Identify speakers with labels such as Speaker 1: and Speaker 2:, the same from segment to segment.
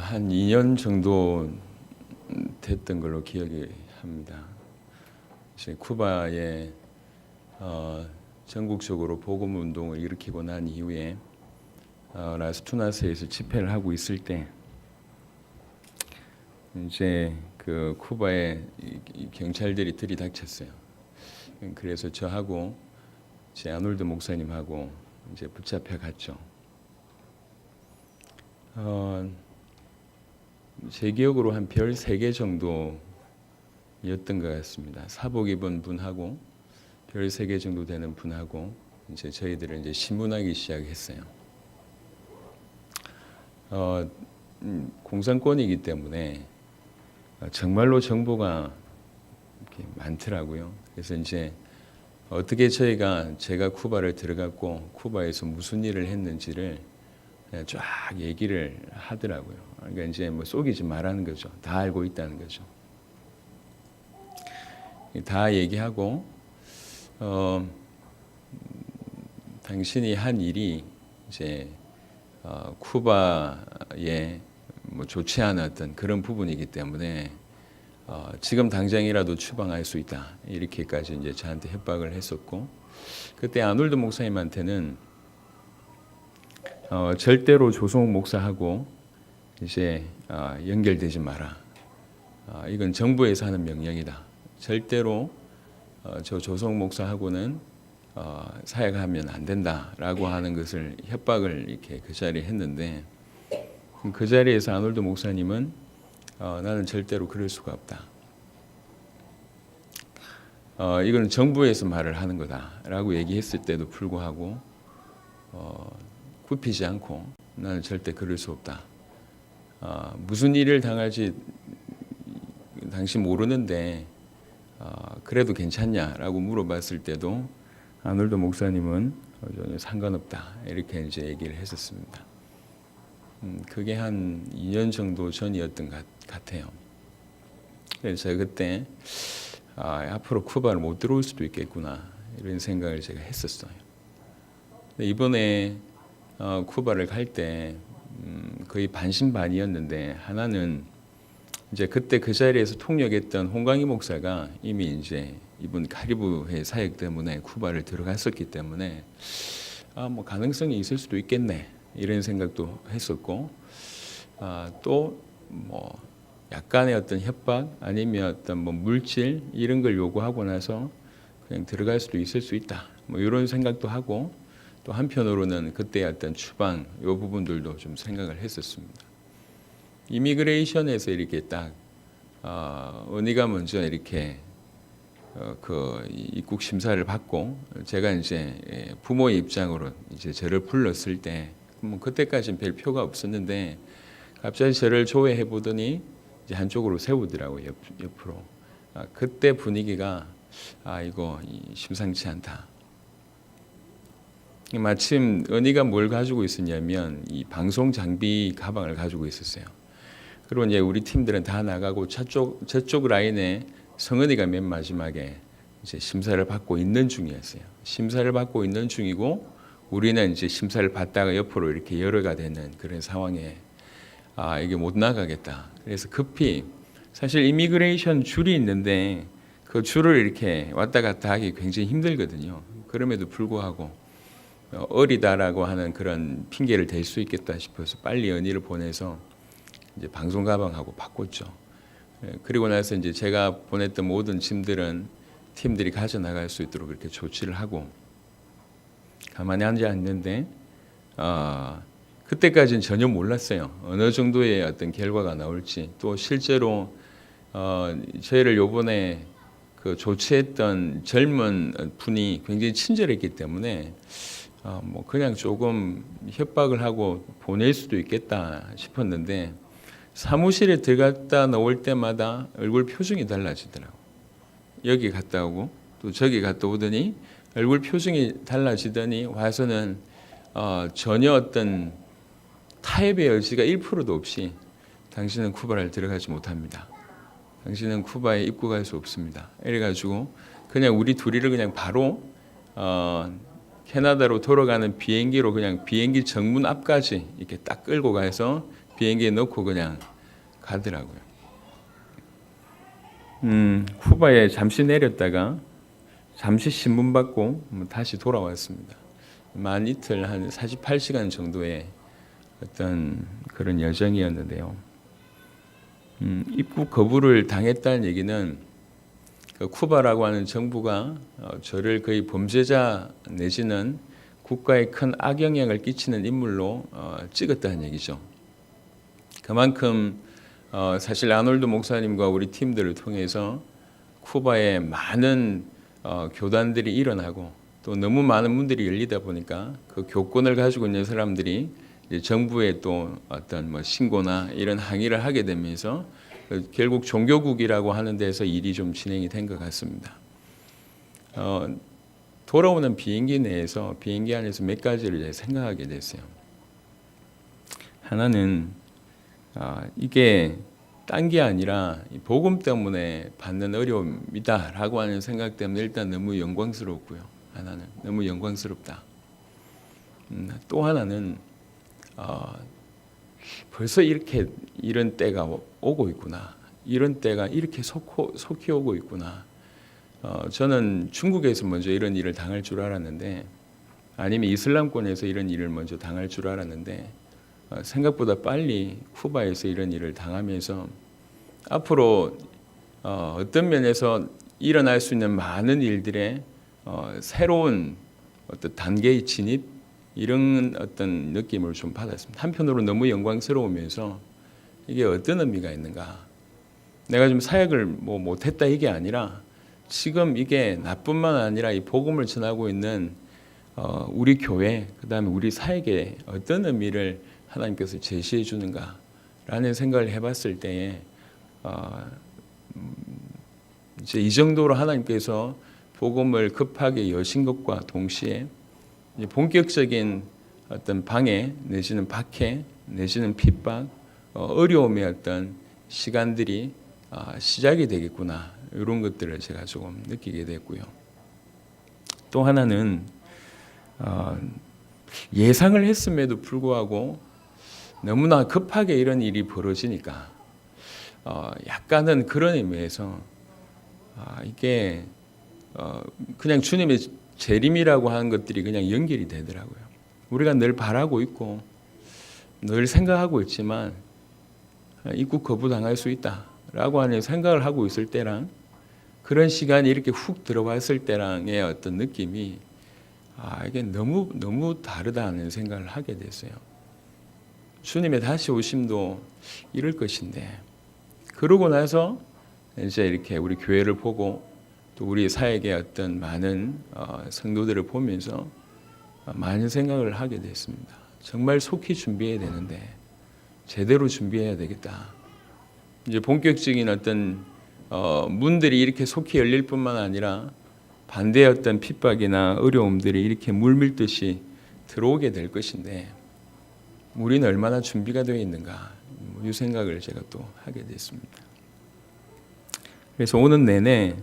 Speaker 1: 한 2년 정도 됐던 걸로 기억이 합니다. 이제 쿠바에 전국적으로 복음 운동을 일으키고 난 이후에 라스투나스에서 집회를 하고 있을 때 이제 그 쿠바에 이 경찰들이 들이닥쳤어요. 그래서 저하고 제 아놀드 목사님하고 이제 붙잡혀 갔죠. 제 기억으로 한 별 3개 정도였던 것 같습니다. 사복 입은 분하고 별 3개 정도 되는 분하고 이제 저희들은 이제 신문하기 시작했어요. 공산권이기 때문에 정말로 정보가 이렇게 많더라고요. 그래서 이제 어떻게 제가 쿠바를 들어갔고 쿠바에서 무슨 일을 했는지를 그냥 쫙 얘기를 하더라고요. 그러니까 이제 뭐 속이지 말라는 거죠. 다 알고 있다는 거죠. 다 얘기하고 당신이 한 일이 이제 쿠바에 뭐 좋지 않았던 그런 부분이기 때문에 지금 당장이라도 추방할 수 있다 이렇게까지 이제 저한테 협박을 했었고, 그때 아놀드 목사님한테는 절대로 조성욱 목사하고 이제 연결되지 마라. 이건 정부에서 하는 명령이다. 절대로 저 조성욱 목사하고는 사역하면 안 된다라고 하는 것을 협박을 이렇게 그 자리에 했는데, 그 자리에서 아놀드 목사님은 나는 절대로 그럴 수가 없다. 이건 정부에서 말을 하는 거다라고 얘기했을 때도 불구하고 굽히지 않고 나는 절대 그럴 수 없다. 무슨 일을 당할지 당신 모르는데 그래도 괜찮냐라고 물어봤을 때도 아놀드 목사님은 전혀 상관없다 이렇게 이제 얘기를 했었습니다. 그게 한 2년 정도 전이었던 것 같아요. 그래서 제가 그때 앞으로 쿠바를 못 들어올 수도 있겠구나 이런 생각을 제가 했었어요. 이번에 쿠바를 갈 때 거의 반신반의였는데, 하나는 이제 그때 그 자리에서 통역했던 홍광희 목사가 이미 이제 이분 카리브해 사역 때문에 쿠바를 들어갔었기 때문에 뭐 가능성이 있을 수도 있겠네 이런 생각도 했었고, 또 뭐 약간의 어떤 협박 아니면 어떤 뭐 물질 이런 걸 요구하고 나서 그냥 들어갈 수도 있을 수 있다 뭐 이런 생각도 하고, 또 한편으로는 그때 어떤 추방 이 부분들도 좀 생각을 했었습니다. 이미그레이션에서 이렇게 딱 은희가 먼저 이렇게 그 입국 심사를 받고 제가 이제 부모의 입장으로 이제 저를 불렀을 때 뭐 그때까지는 별 표가 없었는데 갑자기 저를 조회해 보더니 이제 한쪽으로 세우더라고요. 옆으로. 그때 분위기가 이거 심상치 않다. 마침 은희가 뭘 가지고 있었냐면 이 방송 장비 가방을 가지고 있었어요. 그리고 이제 우리 팀들은 다 나가고 저쪽 라인에 성은이가 맨 마지막에 이제 심사를 받고 있는 중이었어요. 심사를 받고 있는 중이고 우리는 이제 심사를 받다가 옆으로 이렇게 열어가 되는 그런 상황에 이게 못 나가겠다. 그래서 급히 사실 이미그레이션 줄이 있는데 그 줄을 이렇게 왔다 갔다 하기 굉장히 힘들거든요. 그럼에도 불구하고 어리다라고 하는 그런 핑계를 댈 수 있겠다 싶어서 빨리 연희를 보내서 이제 방송 가방하고 바꿨죠. 그리고 나서 이제 제가 보냈던 모든 팀들이 가져 나갈 수 있도록 이렇게 조치를 하고 가만히 앉아 있는데 그때까지는 전혀 몰랐어요. 어느 정도의 어떤 결과가 나올지, 또 실제로 저희를 요번에 그 조치했던 젊은 분이 굉장히 친절했기 때문에 뭐 그냥 조금 협박을 하고 보낼 수도 있겠다 싶었는데, 사무실에 들어갔다 나올 때마다 얼굴 표정이 달라지더라고요. 여기 갔다 오고 또 저기 갔다 오더니 얼굴 표정이 달라지더니 와서는 전혀 어떤 타협의 여지가 1%도 없이 당신은 쿠바를 들어가지 못합니다. 당신은 쿠바에 입국할 수 없습니다. 이래가지고 그냥 우리 둘이를 그냥 바로 캐나다로 돌아가는 비행기로 그냥 비행기 정문 앞까지 이렇게 딱 끌고 가서 비행기에 넣고 그냥 가더라고요. 쿠바에 잠시 내렸다가 잠시 신문 받고 다시 돌아왔습니다. 만 이틀 한 48시간 정도의 어떤 그런 여정이었는데요. 입국 거부를 당했다는 얘기는 그 쿠바라고 하는 정부가 저를 거의 범죄자 내지는 국가에 큰 악영향을 끼치는 인물로 찍었다는 얘기죠. 그만큼 사실 아놀드 목사님과 우리 팀들을 통해서 쿠바에 많은 교단들이 일어나고 또 너무 많은 문들이 열리다 보니까 그 교권을 가지고 있는 사람들이 이제 정부에 또 어떤 뭐 신고나 이런 항의를 하게 되면서 결국 종교국이라고 하는 데서 일이 좀 진행이 된 것 같습니다. 돌아오는 비행기 내에서 비행기 안에서 몇 가지를 이제 생각하게 됐어요. 하나는 이게 딴 게 아니라 복음 때문에 받는 어려움이다라고 하는 생각 때문에 일단 너무 영광스럽고요. 하나는 너무 영광스럽다. 또 하나는 벌써 이렇게 이런 때가 오고 있구나. 이런 때가 이렇게 속히 오고 있구나. 저는 중국에서 먼저 이런 일을 당할 줄 알았는데, 아니면 이슬람권에서 이런 일을 먼저 당할 줄 알았는데, 생각보다 빨리 쿠바에서 이런 일을 당하면서 앞으로 어떤 면에서 일어날 수 있는 많은 일들의 새로운 어떤 단계의 진입, 이런 어떤 느낌을 좀 받았습니다. 한편으로 너무 영광스러우면서 이게 어떤 의미가 있는가? 내가 좀 사역을 못했다 이게 아니라 지금 이게 나뿐만 아니라 이 복음을 전하고 있는 우리 교회, 그다음에 우리 사역에 어떤 의미를 하나님께서 제시해 주는가라는 생각을 해봤을 때에 이제 이 정도로 하나님께서 복음을 급하게 여신 것과 동시에 본격적인 어떤 방해 내지는 박해 내지는 핍박, 어려움의 어떤 시간들이 시작이 되겠구나, 이런 것들을 제가 조금 느끼게 됐고요. 또 하나는 예상을 했음에도 불구하고 너무나 급하게 이런 일이 벌어지니까 약간은 그런 의미에서 이게 그냥 주님의 재림이라고 하는 것들이 그냥 연결이 되더라고요. 우리가 늘 바라고 있고 늘 생각하고 있지만 입국 거부당할 수 있다라고 하는 생각을 하고 있을 때랑 그런 시간이 이렇게 훅 들어왔을 때랑의 어떤 느낌이 이게 너무 다르다는 생각을 하게 됐어요. 주님의 다시 오심도 이럴 것인데, 그러고 나서 이제 이렇게 우리 교회를 보고 또 우리 사역의 어떤 많은 성도들을 보면서 많은 생각을 하게 됐습니다. 정말 속히 준비해야 되는데 제대로 준비해야 되겠다. 이제 본격적인 어떤 문들이 이렇게 속히 열릴 뿐만 아니라 반대의 어떤 핍박이나 어려움들이 이렇게 물밀듯이 들어오게 될 것인데 우리는 얼마나 준비가 되어 있는가, 이 생각을 제가 또 하게 됐습니다. 그래서 오는 내내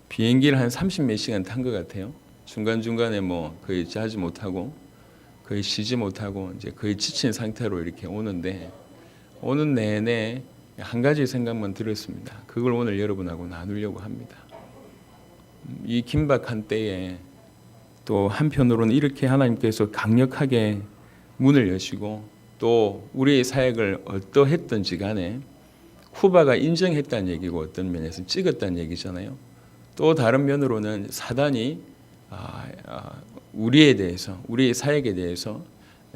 Speaker 1: 비행기를 한 30몇 시간 탄 것 같아요. 중간중간에 거의 자지 못하고 거의 쉬지 못하고 이제 거의 지친 상태로 이렇게 오는데, 오는 내내 한 가지 생각만 들었습니다. 그걸 오늘 여러분하고 나누려고 합니다. 이 긴박한 때에 또 한편으로는 이렇게 하나님께서 강력하게 문을 여시고 또 우리의 사역을 어떠했던지 간에 쿠바가 인정했다는 얘기고 어떤 면에서 찍었다는 얘기잖아요. 또 다른 면으로는 사단이 우리에 대해서, 우리의 사역에 대해서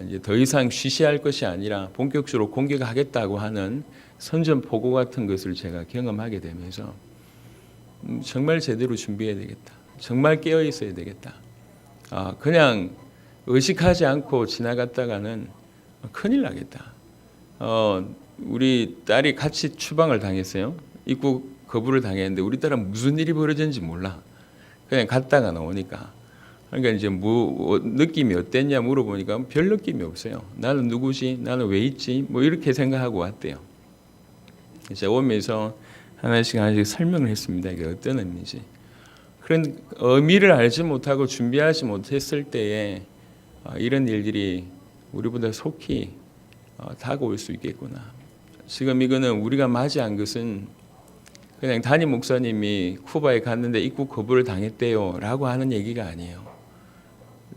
Speaker 1: 이제 더 이상 쉬쉬할 것이 아니라 본격적으로 공격하겠다고 하는 선전포고 같은 것을 제가 경험하게 되면서 정말 제대로 준비해야 되겠다. 정말 깨어 있어야 되겠다. 그냥 의식하지 않고 지나갔다가는 큰일 나겠다. 우리 딸이 같이 추방을 당했어요. 입국 거부를 당했는데 우리 딸은 무슨 일이 벌어졌는지 몰라. 그냥 갔다가 나오니까. 그러니까 이제 느낌이 어땠냐 물어보니까 별 느낌이 없어요. 나는 누구지? 나는 왜 있지? 이렇게 생각하고 왔대요. 이제 오면서 하나씩 설명을 했습니다. 이게 어떤 의미인지. 그런 의미를 알지 못하고 준비하지 못했을 때에 이런 일들이 우리보다 속히 다가올 수 있겠구나. 지금 이거는 우리가 맞이한 것은 그냥 담임 목사님이 쿠바에 갔는데 입국 거부를 당했대요 라고 하는 얘기가 아니에요.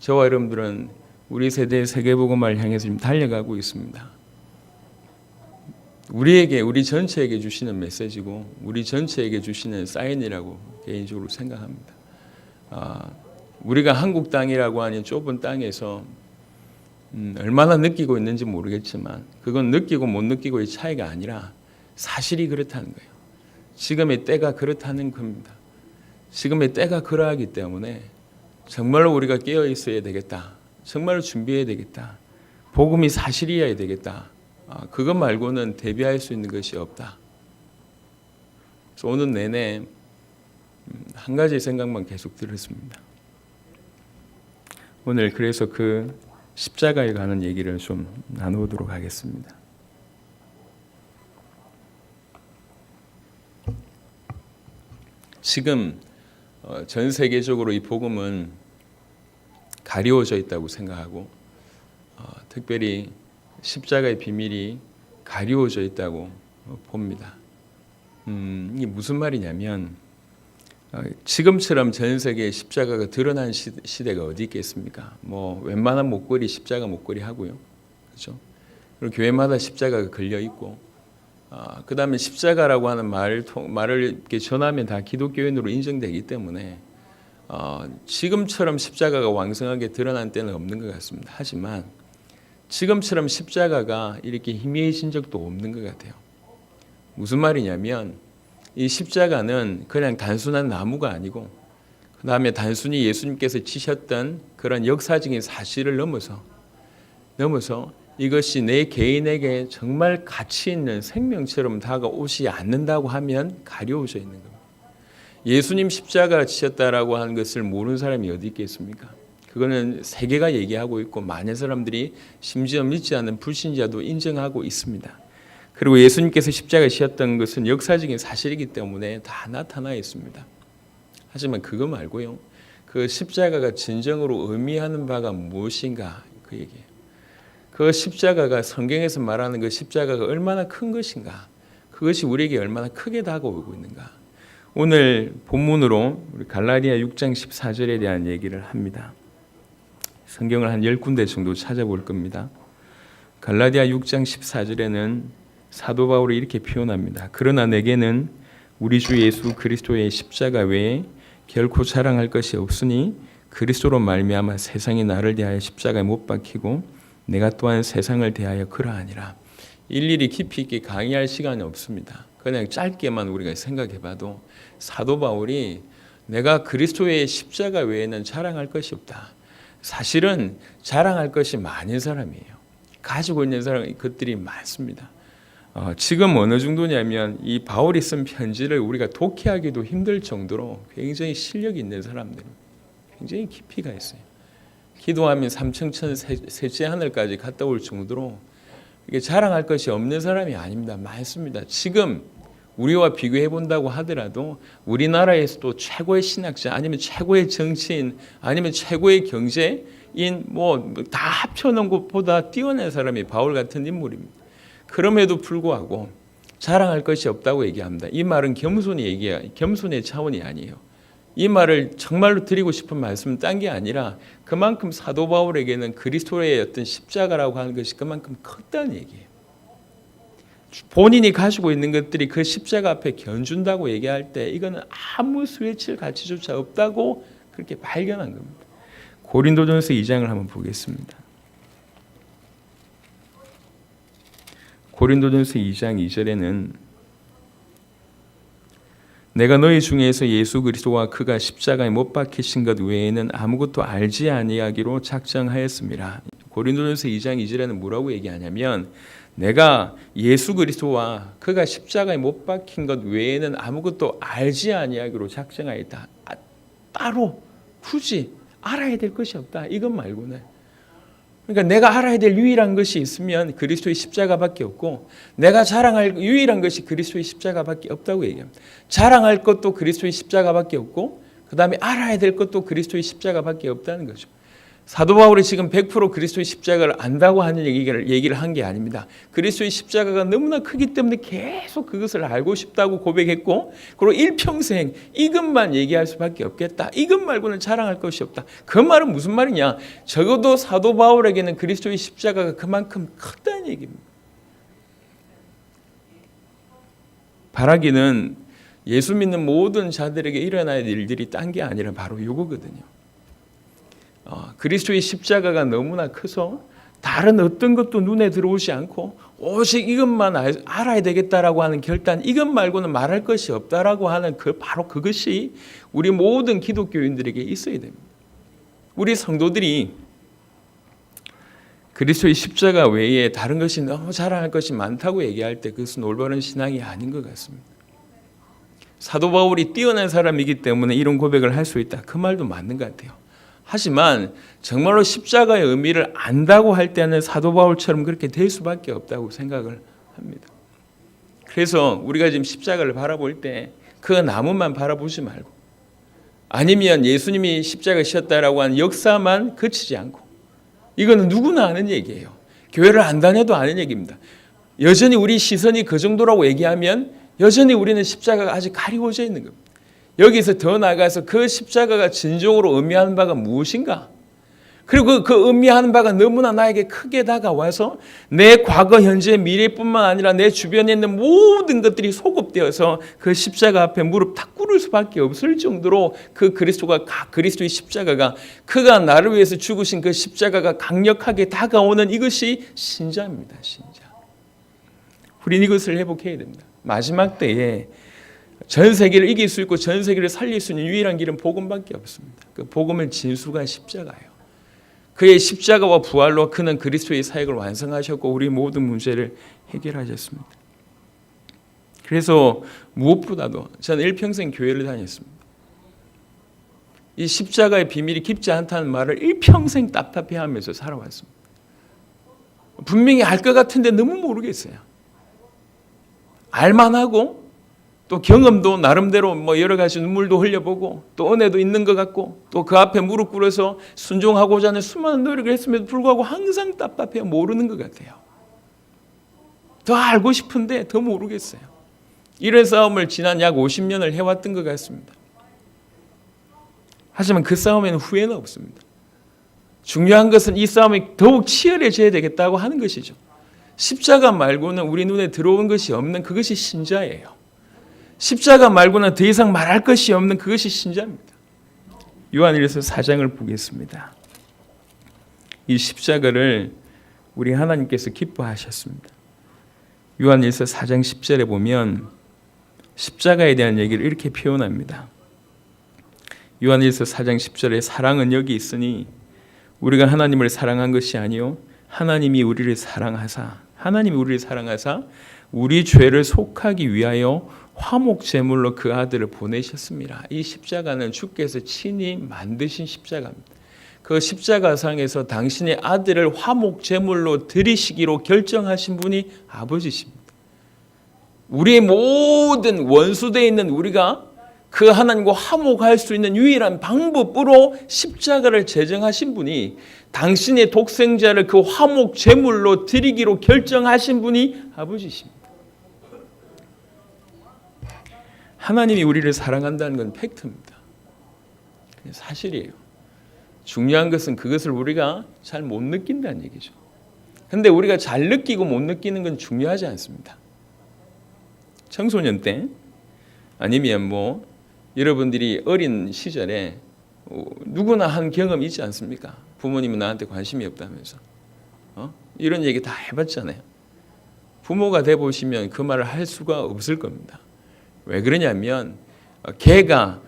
Speaker 1: 저와 여러분들은 우리 세대의 세계복음화를 향해서 지금 달려가고 있습니다. 우리 전체에게 주시는 메시지고 우리 전체에게 주시는 사인이라고 개인적으로 생각합니다. 우리가 한국 땅이라고 하는 좁은 땅에서 얼마나 느끼고 있는지 모르겠지만 그건 느끼고 못 느끼고의 차이가 아니라 사실이 그렇다는 거예요. 지금의 때가 그렇다는 겁니다. 지금의 때가 그러하기 때문에 정말로 우리가 깨어 있어야 되겠다. 정말로 준비해야 되겠다. 복음이 사실이어야 되겠다. 그것 말고는 대비할 수 있는 것이 없다. 그래서 오늘 내내 한 가지 생각만 계속 들었습니다. 오늘 그래서 그 십자가에 관한 얘기를 좀 나누도록 하겠습니다. 지금 전 세계적으로 이 복음은 가리워져 있다고 생각하고 특별히 십자가의 비밀이 가리워져 있다고 봅니다. 이게 무슨 말이냐면 지금처럼 전 세계에 십자가가 드러난 시대가 어디 있겠습니까? 뭐 웬만한 목걸이 십자가 목걸이 하고요, 그렇죠? 그리고 교회마다 십자가가 걸려 있고, 그 다음에 십자가라고 하는 말을 이렇게 전하면 다 기독교인으로 인정되기 때문에 지금처럼 십자가가 왕성하게 드러난 때는 없는 것 같습니다. 하지만 지금처럼 십자가가 이렇게 희미해진 적도 없는 것 같아요. 무슨 말이냐면 이 십자가는 그냥 단순한 나무가 아니고 그 다음에 단순히 예수님께서 지셨던 그런 역사적인 사실을 넘어서 이것이 내 개인에게 정말 가치 있는 생명처럼 다가오지 않는다고 하면 가려워져 있는 겁니다. 예수님 십자가 지셨다라고 하는 것을 모르는 사람이 어디 있겠습니까? 그거는 세계가 얘기하고 있고 많은 사람들이 심지어 믿지 않는 불신자도 인정하고 있습니다. 그리고 예수님께서 십자가 지셨던 것은 역사적인 사실이기 때문에 다 나타나 있습니다. 하지만 그거 말고요. 그 십자가가 진정으로 의미하는 바가 무엇인가 그 얘기예요. 그 십자가가 성경에서 말하는 그 십자가가 얼마나 큰 것인가, 그것이 우리에게 얼마나 크게 다가오고 있는가. 오늘 본문으로 우리 갈라디아 6장 14절에 대한 얘기를 합니다. 성경을 한 10군데 정도 찾아볼 겁니다. 갈라디아 6장 14절에는 사도 바울이 이렇게 표현합니다. 그러나 내게는 우리 주 예수 그리스도의 십자가 외에 결코 자랑할 것이 없으니 그리스도로 말미암아 세상이 나를 대하여 십자가에 못 박히고 내가 또한 세상을 대하여 그러하니라. 일일이 깊이 있게 강의할 시간이 없습니다. 그냥 짧게만 우리가 생각해봐도 사도 바울이 내가 그리스도의 십자가 외에는 자랑할 것이 없다. 사실은 자랑할 것이 많은 사람이에요. 가지고 있는 것들이 많습니다. 지금 어느 정도냐면 이 바울이 쓴 편지를 우리가 독해하기도 힘들 정도로 굉장히 실력이 있는 사람들, 굉장히 깊이가 있어요. 기도하면 삼층천 셋째 하늘까지 갔다 올 정도로 이게 자랑할 것이 없는 사람이 아닙니다. 많습니다. 지금 우리와 비교해 본다고 하더라도 우리나라에서도 최고의 신학자 아니면 최고의 정치인 아니면 최고의 경제인 뭐 다 합쳐놓은 것보다 뛰어난 사람이 바울 같은 인물입니다. 그럼에도 불구하고 자랑할 것이 없다고 얘기합니다. 이 말은 겸손의 차원이 아니에요. 이 말을 정말로 드리고 싶은 말씀은 딴 게 아니라 그만큼 사도 바울에게는 그리스도의 어떤 십자가라고 하는 것이 그만큼 컸다는 얘기예요. 본인이 가지고 있는 것들이 그 십자가 앞에 견준다고 얘기할 때 이거는 아무 스웨칠 가치조차 없다고 그렇게 발견한 겁니다. 고린도전서 2장을 한번 보겠습니다. 고린도전서 2장 2절에는 내가 너희 중에서 예수 그리스도와 그가 십자가에 못 박히신 것 외에는 아무것도 알지 아니하기로 작정하였습니다. 고린도전서 2장 2절에는 뭐라고 얘기하냐면 내가 예수 그리스도와 그가 십자가에 못 박힌 것 외에는 아무것도 알지 아니하기로 작정하였다. 따로 굳이 알아야 될 것이 없다. 이것 말고는. 그러니까 내가 알아야 될 유일한 것이 있으면 그리스도의 십자가밖에 없고 내가 자랑할 유일한 것이 그리스도의 십자가밖에 없다고 얘기합니다. 자랑할 것도 그리스도의 십자가밖에 없고 그 다음에 알아야 될 것도 그리스도의 십자가밖에 없다는 거죠. 사도 바울이 지금 100% 그리스도의 십자가를 안다고 하는 얘기를 한 게 아닙니다. 그리스도의 십자가가 너무나 크기 때문에 계속 그것을 알고 싶다고 고백했고, 그리고 일평생 이것만 얘기할 수밖에 없겠다. 이것 말고는 자랑할 것이 없다. 그 말은 무슨 말이냐? 적어도 사도 바울에게는 그리스도의 십자가가 그만큼 크다는 얘기입니다. 바라기는 예수 믿는 모든 자들에게 일어나야 될 일들이 딴 게 아니라 바로 이거거든요. 그리스도의 십자가가 너무나 커서 다른 어떤 것도 눈에 들어오지 않고 오직 이것만 알아야 되겠다라고 하는 결단, 이것 말고는 말할 것이 없다라고 하는 바로 그것이 우리 모든 기독교인들에게 있어야 됩니다. 우리 성도들이 그리스도의 십자가 외에 다른 것이 너무 자랑할 것이 많다고 얘기할 때 그것은 올바른 신앙이 아닌 것 같습니다. 사도 바울이 뛰어난 사람이기 때문에 이런 고백을 할 수 있다. 그 말도 맞는 것 같아요. 하지만 정말로 십자가의 의미를 안다고 할 때는 사도 바울처럼 그렇게 될 수밖에 없다고 생각을 합니다. 그래서 우리가 지금 십자가를 바라볼 때 그 나무만 바라보지 말고, 아니면 예수님이 십자가에 지셨다라고 하는 역사만 그치지 않고, 이거는 누구나 아는 얘기예요. 교회를 안 다녀도 아는 얘기입니다. 여전히 우리 시선이 그 정도라고 얘기하면 여전히 우리는 십자가가 아직 가리워져 있는 겁니다. 여기서 더 나아가서 그 십자가가 진정으로 의미하는 바가 무엇인가? 그리고 그 의미하는 바가 너무나 나에게 크게 다가와서 내 과거, 현재, 미래뿐만 아니라 내 주변에 있는 모든 것들이 소급되어서 그 십자가 앞에 무릎 탁 꿇을 수밖에 없을 정도로 그 그리스도의 십자가가, 그가 나를 위해서 죽으신 그 십자가가 강력하게 다가오는 이것이 신자입니다. 신자. 우리는 이것을 회복해야 됩니다. 마지막 때에 전 세계를 이길 수 있고 전 세계를 살릴 수 있는 유일한 길은 복음밖에 없습니다. 그 복음을 진수가 십자가예요. 그의 십자가와 부활로 그는 그리스도의 사역을 완성하셨고 우리 모든 문제를 해결하셨습니다. 그래서 무엇보다도 저는 일평생 교회를 다녔습니다. 이 십자가의 비밀이 깊지 않다는 말을 일평생 답답해하면서 살아왔습니다. 분명히 알 것 같은데 너무 모르겠어요. 알만하고 또 경험도 나름대로 여러 가지 눈물도 흘려보고 또 은혜도 있는 것 같고 또 그 앞에 무릎 꿇어서 순종하고자 하는 수많은 노력을 했음에도 불구하고 항상 답답해요. 모르는 것 같아요. 더 알고 싶은데 더 모르겠어요. 이런 싸움을 지난 약 50년을 해왔던 것 같습니다. 하지만 그 싸움에는 후회는 없습니다. 중요한 것은 이 싸움이 더욱 치열해져야 되겠다고 하는 것이죠. 십자가 말고는 우리 눈에 들어온 것이 없는 그것이 신자예요. 십자가 말고는 더 이상 말할 것이 없는 그것이 신자입니다. 요한일서 4장을 보겠습니다. 이 십자가를 우리 하나님께서 기뻐하셨습니다. 요한일서 4장 10절에 보면 십자가에 대한 얘기를 이렇게 표현합니다. 요한일서 4장 10절에 사랑은 여기 있으니 우리가 하나님을 사랑한 것이 아니요 하나님이 우리를 사랑하사 우리 죄를 속하기 위하여 화목 제물로 그 아들을 보내셨습니다. 이 십자가는 주께서 친히 만드신 십자가입니다. 그 십자가상에서 당신의 아들을 화목 제물로 드리시기로 결정하신 분이 아버지십니다. 우리의 모든 원수되어 있는 우리가 그 하나님과 화목할 수 있는 유일한 방법으로 십자가를 제정하신 분이, 당신의 독생자를 그 화목 제물로 드리기로 결정하신 분이 아버지십니다. 하나님이 우리를 사랑한다는 건 팩트입니다. 사실이에요. 중요한 것은 그것을 우리가 잘 못 느낀다는 얘기죠. 그런데 우리가 잘 느끼고 못 느끼는 건 중요하지 않습니다. 청소년 때 아니면 여러분들이 어린 시절에 누구나 한 경험이 있지 않습니까? 부모님은 나한테 관심이 없다면서 이런 얘기 다 해봤잖아요. 부모가 돼보시면 그 말을 할 수가 없을 겁니다. 왜 그러냐면 걔가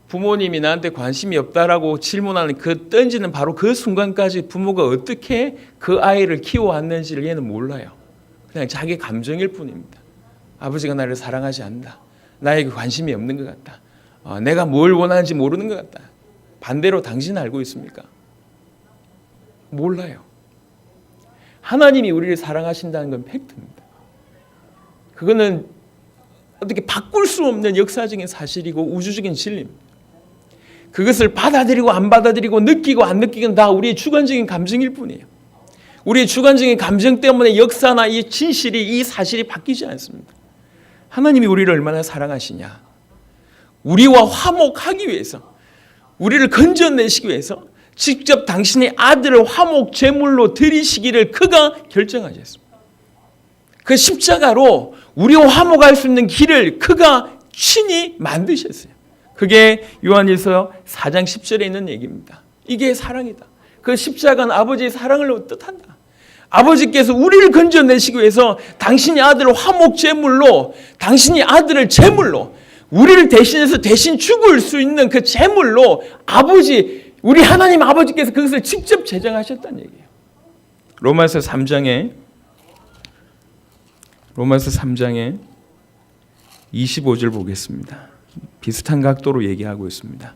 Speaker 1: 부모님이 나한테 관심이 없다라고 질문하는 던지는 바로 그 순간까지 부모가 어떻게 그 아이를 키워왔는지를 얘는 몰라요. 그냥 자기 감정일 뿐입니다. 아버지가 나를 사랑하지 않는다. 나에게 관심이 없는 것 같다. 내가 뭘 원하는지 모르는 것 같다. 반대로 당신은 알고 있습니까? 몰라요. 하나님이 우리를 사랑하신다는 건 팩트입니다. 그거는 어떻게 바꿀 수 없는 역사적인 사실이고 우주적인 진리입니다. 그것을 받아들이고 안 받아들이고 느끼고 안 느끼는 다 우리의 주관적인 감정일 뿐이에요. 우리의 주관적인 감정 때문에 역사나 이 진실이, 이 사실이 바뀌지 않습니다. 하나님이 우리를 얼마나 사랑하시냐. 우리와 화목하기 위해서, 우리를 건져내시기 위해서 직접 당신의 아들을 화목 제물로 드리시기를 그가 결정하셨습니다. 그 십자가로 우리와 화목할 수 있는 길을 그가 친히 만드셨어요. 그게 요한일서 4장 10절에 있는 얘기입니다. 이게 사랑이다. 그 십자가는 아버지의 사랑을 뜻한다. 아버지께서 우리를 건져내시기 위해서 당신의 아들을 화목 제물로, 당신의 아들을 제물로, 우리를 대신해서 대신 죽을 수 있는 그 제물로 우리 하나님 아버지께서 그것을 직접 제정하셨다는 얘기예요. 로마서 3장에 25절 보겠습니다. 비슷한 각도로 얘기하고 있습니다.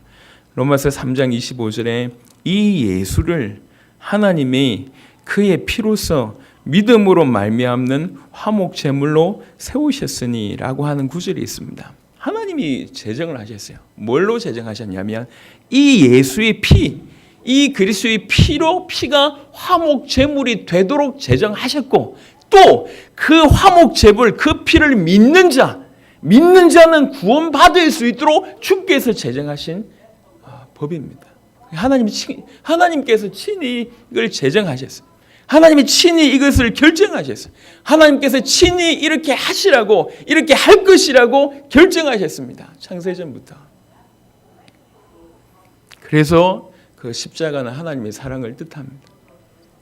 Speaker 1: 로마서 3장 25절에 이 예수를 하나님이 그의 피로써 믿음으로 말미암는 화목 제물로 세우셨으니 라고 하는 구절이 있습니다. 하나님이 제정을 하셨어요. 뭘로 제정하셨냐면 이 예수의 피, 이 그리스도의 피로 피가 화목 제물이 되도록 제정하셨고, 또 그 화목 제물, 그 피를 믿는 자는 구원받을 수 있도록 주께서 제정하신 법입니다. 하나님께서 친히 이걸 제정하셨어요. 하나님이 친히 이것을 결정하셨어요. 하나님께서 친히 이렇게 하시라고, 이렇게 할 것이라고 결정하셨습니다. 창세전부터. 그래서 그 십자가는 하나님의 사랑을 뜻합니다.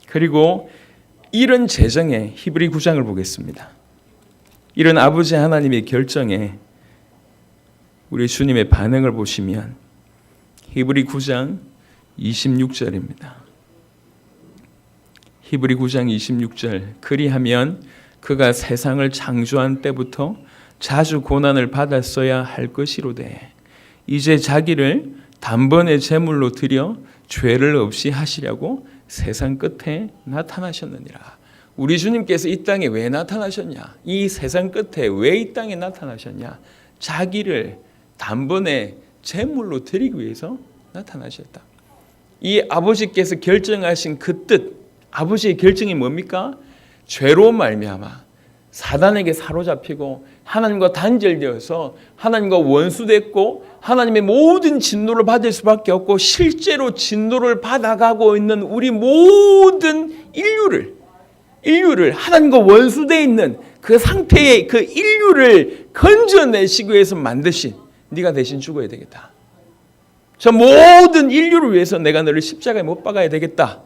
Speaker 1: 그리고 이런 제정에 히브리 9장을 보겠습니다. 이런 아버지 하나님의 결정에 우리 주님의 반응을 보시면 히브리 9장 26절입니다. 히브리 9장 26절 그리하면 그가 세상을 창조한 때부터 자주 고난을 받았어야 할 것이로되 이제 자기를 단번에 제물로 드려 죄를 없이 하시려고 세상 끝에 나타나셨느니라. 우리 주님께서 이 땅에 왜 나타나셨냐? 이 세상 끝에 왜 이 땅에 나타나셨냐? 자기를 단번에 제물로 드리기 위해서 나타나셨다. 이 아버지께서 결정하신 그 뜻, 아버지의 결정이 뭡니까? 죄로 말미암아 사단에게 사로잡히고 하나님과 단절되어서 하나님과 원수됐고 하나님의 모든 진노를 받을 수밖에 없고 실제로 진노를 받아가고 있는 우리 모든 인류를 하나님과 원수되어 있는 그 상태의 그 인류를 건져내시기 위해서 만드신, 네가 대신 죽어야 되겠다. 저 모든 인류를 위해서 내가 너를 십자가에 못 박아야 되겠다.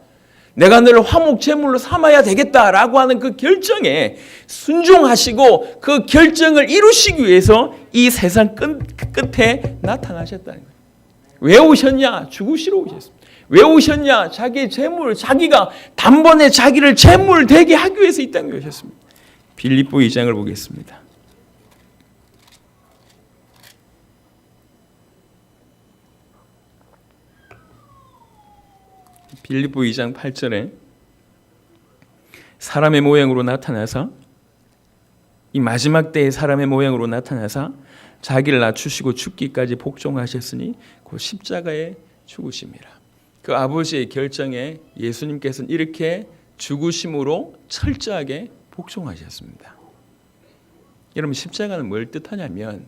Speaker 1: 내가 너를 화목 제물로 삼아야 되겠다라고 하는 그 결정에 순종하시고 그 결정을 이루시기 위해서 이 세상 끝에 나타나셨다는 거예요. 왜 오셨냐? 죽으시러 오셨습니다. 왜 오셨냐? 자기의 제물, 자기가 단번에 자기를 제물 되게 하기 위해서 이 땅에 오셨습니다. 빌립보 2장을 보겠습니다. 빌립보 2장 8절에 사람의 모양으로 나타나서 이 마지막 때의 사람의 모양으로 나타나서 자기를 낮추시고 죽기까지 복종하셨으니 그 십자가에 죽으심이라. 그 아버지의 결정에 예수님께서는 이렇게 죽으심으로 철저하게 복종하셨습니다. 여러분 십자가는 뭘 뜻하냐면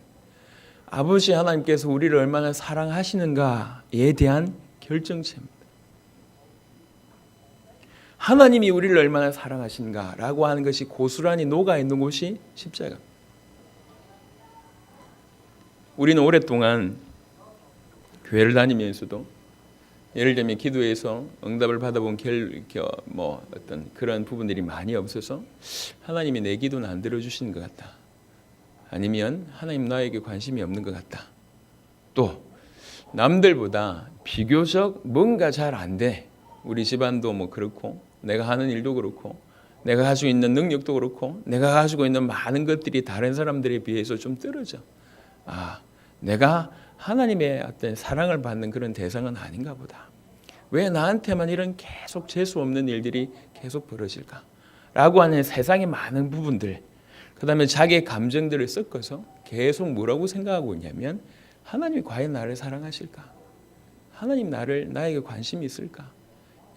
Speaker 1: 아버지 하나님께서 우리를 얼마나 사랑하시는가에 대한 결정체입니다. 하나님이 우리를 얼마나 사랑하신가라고 하는 것이 고스란히 녹아있는 곳이 십자가. 우리는 오랫동안 교회를 다니면서도 예를 들면 기도에서 응답을 받아본 어떤 그런 부분들이 많이 없어서 하나님이 내 기도는 안 들어주시는 것 같다. 아니면 하나님 나에게 관심이 없는 것 같다. 또 남들보다 비교적 뭔가 잘 안 돼. 우리 집안도 뭐 그렇고 내가 하는 일도 그렇고 내가 가지고 있는 능력도 그렇고 내가 가지고 있는 많은 것들이 다른 사람들에 비해서 좀 떨어져. 내가 하나님의 어떤 사랑을 받는 그런 대상은 아닌가 보다. 왜 나한테만 이런 계속 재수 없는 일들이 계속 벌어질까? 라고 하는 세상의 많은 부분들, 그 다음에 자기의 감정들을 섞어서 계속 뭐라고 생각하고 있냐면 하나님이 과연 나를 사랑하실까? 하나님 나에게 관심이 있을까?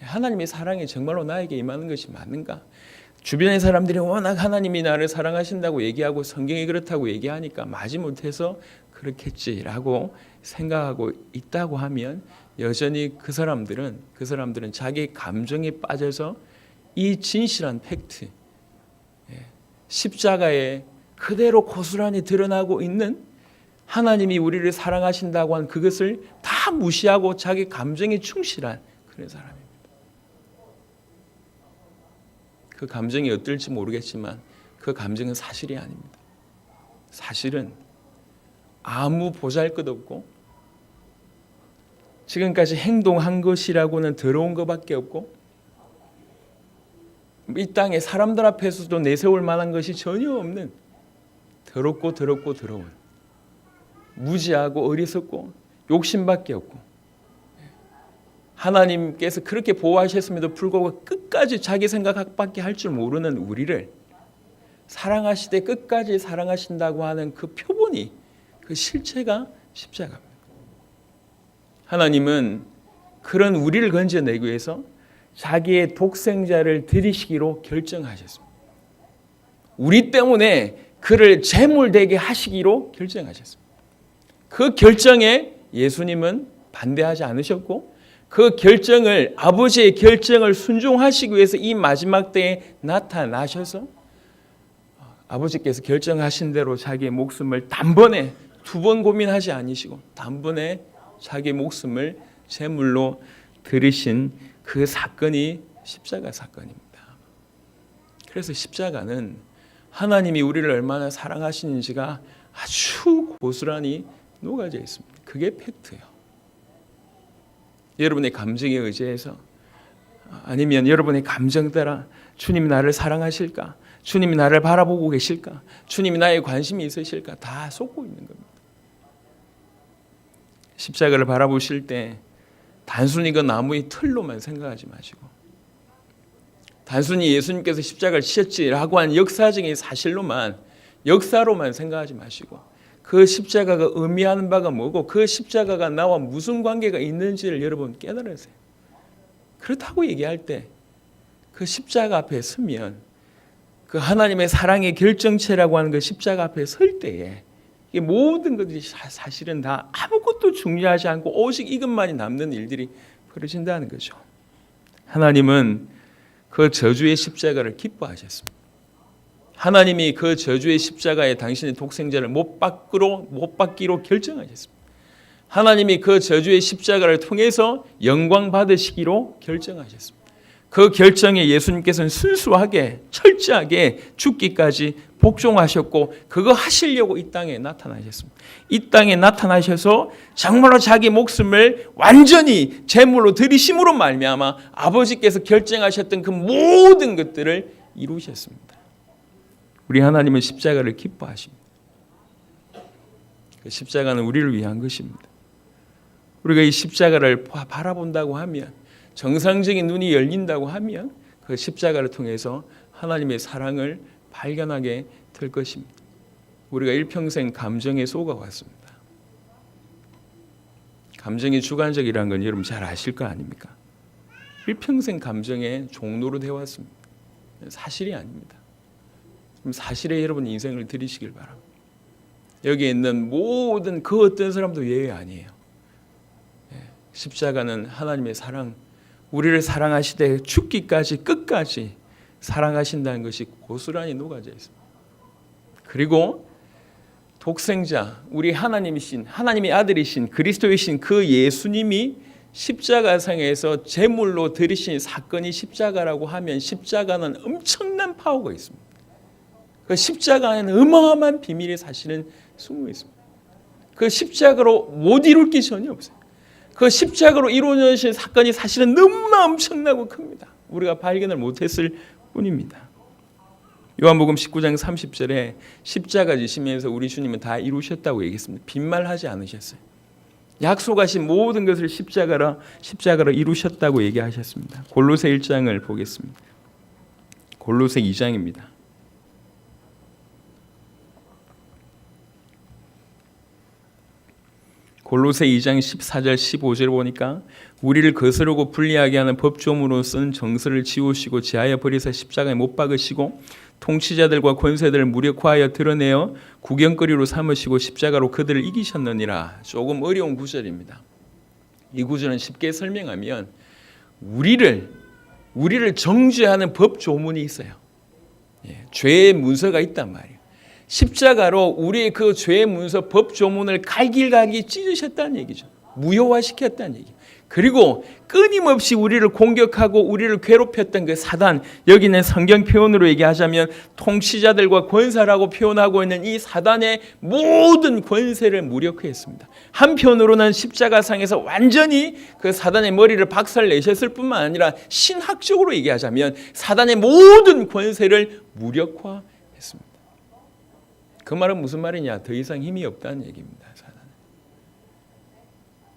Speaker 1: 하나님의 사랑이 정말로 나에게 임하는 것이 맞는가? 주변의 사람들이 워낙 하나님이 나를 사랑하신다고 얘기하고 성경이 그렇다고 얘기하니까 마지못해서 그렇겠지라고 생각하고 있다고 하면 여전히 그 사람들은 자기 감정에 빠져서 이 진실한 팩트, 십자가에 그대로 고스란히 드러나고 있는 하나님이 우리를 사랑하신다고 한 그것을 다 무시하고 자기 감정에 충실한 그런 사람입니다. 그 감정이 어떨지 모르겠지만 그 감정은 사실이 아닙니다. 사실은 아무 보잘것없고 지금까지 행동한 것이라고는 더러운 것밖에 없고 이 땅에 사람들 앞에서도 내세울 만한 것이 전혀 없는 더럽고 더러운 무지하고 어리석고 욕심밖에 없고 하나님께서 그렇게 보호하셨음에도 불구하고 끝까지 자기 생각밖에 할 줄 모르는 우리를 사랑하시되 끝까지 사랑하신다고 하는 그 표본이 그 실체가 십자가입니다. 하나님은 그런 우리를 건져내기 위해서 자기의 독생자를 드리시기로 결정하셨습니다. 우리 때문에 그를 제물되게 하시기로 결정하셨습니다. 그 결정에 예수님은 반대하지 않으셨고 그 결정을 아버지의 결정을 순종하시기 위해서 이 마지막 때에 나타나셔서 아버지께서 결정하신 대로 자기의 목숨을 단번에 2번 고민하지 않으시고 단번에 자기의 목숨을 제물로 드리신 그 사건이 십자가 사건입니다. 그래서 십자가는 하나님이 우리를 얼마나 사랑하시는지가 아주 고스란히 녹아져 있습니다. 그게 팩트예요. 여러분의 감정에 의지해서 아니면 여러분의 감정 따라 주님이 나를 사랑하실까? 주님이 나를 바라보고 계실까? 주님이 나에 관심이 있으실까? 다 속고 있는 겁니다. 십자가를 바라보실 때 단순히 그 나무의 틀로만 생각하지 마시고 단순히 예수님께서 십자가를 지셨지라고 한 역사적인 역사로만 생각하지 마시고 그 십자가가 의미하는 바가 뭐고 그 십자가가 나와 무슨 관계가 있는지를 여러분 깨달으세요. 그렇다고 얘기할 때 그 십자가 앞에 서면 그 하나님의 사랑의 결정체라고 하는 그 십자가 앞에 설 때에 이 모든 것들이 사실은 다 아무것도 중요하지 않고 오직 이것만이 남는 일들이 벌어진다는 거죠. 하나님은 그 저주의 십자가를 기뻐하셨습니다. 하나님이 그 저주의 십자가에 당신의 독생자를 못 받기로 결정하셨습니다. 하나님이 그 저주의 십자가를 통해서 영광 받으시기로 결정하셨습니다. 그 결정에 예수님께서는 순수하게 철저하게 죽기까지 복종하셨고 그거 하시려고 이 땅에 나타나셨습니다. 이 땅에 나타나셔서 정말로 자기 목숨을 완전히 제물로 드리심으로 말미암아 아버지께서 결정하셨던 그 모든 것들을 이루셨습니다. 우리 하나님은 십자가를 기뻐하십니다. 그 십자가는 우리를 위한 것입니다. 우리가 이 십자가를 바라본다고 하면 정상적인 눈이 열린다고 하면 그 십자가를 통해서 하나님의 사랑을 발견하게 될 것입니다. 우리가 일평생 감정에 속아왔습니다. 감정이 주관적이라는 건 여러분 잘 아실 거 아닙니까? 일평생 감정의 종로로 되어왔습니다. 사실이 아닙니다. 사실에 여러분 인생을 드리시길 바랍니다. 여기에 있는 모든 그 어떤 사람도 예외 아니에요. 십자가는 하나님의 사랑, 우리를 사랑하시되 죽기까지 끝까지 사랑하신다는 것이 고스란히 녹아져 있습니다. 그리고 독생자, 우리 하나님이신 하나님의 아들이신 그리스도이신 그 예수님이 십자가상에서 제물로 드리신 사건이 십자가라고 하면 십자가는 엄청난 파워가 있습니다. 그 십자가에는 어마어마한 비밀이 사실은 숨어 있습니다. 그 십자가로 못 이룰 게 전혀 없어요. 그 십자가로 이루어진 사건이 사실은 너무나 엄청나고 큽니다. 우리가 발견을 못했을 뿐입니다. 요한복음 19장 30절에 십자가 지시면서 우리 주님은 다 이루셨다고 얘기했습니다. 빈말하지 않으셨어요. 약속하신 모든 것을 십자가로 이루셨다고 얘기하셨습니다. 골로새 1장을 보겠습니다. 골로새 2장입니다. 골로새 2장 14절 15절 보니까 우리를 거스르고 불리하게 하는 법조문으로 쓴 정서를 지우시고 지하여 버리사 십자가에 못 박으시고 통치자들과 권세들을 무력화하여 드러내어 구경거리로 삼으시고 십자가로 그들을 이기셨느니라. 조금 어려운 구절입니다. 이 구절은 쉽게 설명하면 우리를 정죄하는 법조문이 있어요. 죄의 문서가 있단 말이에요. 십자가로 우리의 그 죄의 문서 법조문을 갈길갈길 찢으셨다는 얘기죠. 무효화시켰다는 얘기예요. 그리고 끊임없이 우리를 공격하고 우리를 괴롭혔던 그 사단, 여기는 성경 표현으로 얘기하자면 통치자들과 권사라고 표현하고 있는 이 사단의 모든 권세를 무력화했습니다. 한편으로는 십자가상에서 완전히 그 사단의 머리를 박살내셨을 뿐만 아니라 신학적으로 얘기하자면 사단의 모든 권세를 무력화했습니다. 그 말은 무슨 말이냐? 더 이상 힘이 없다는 얘기입니다.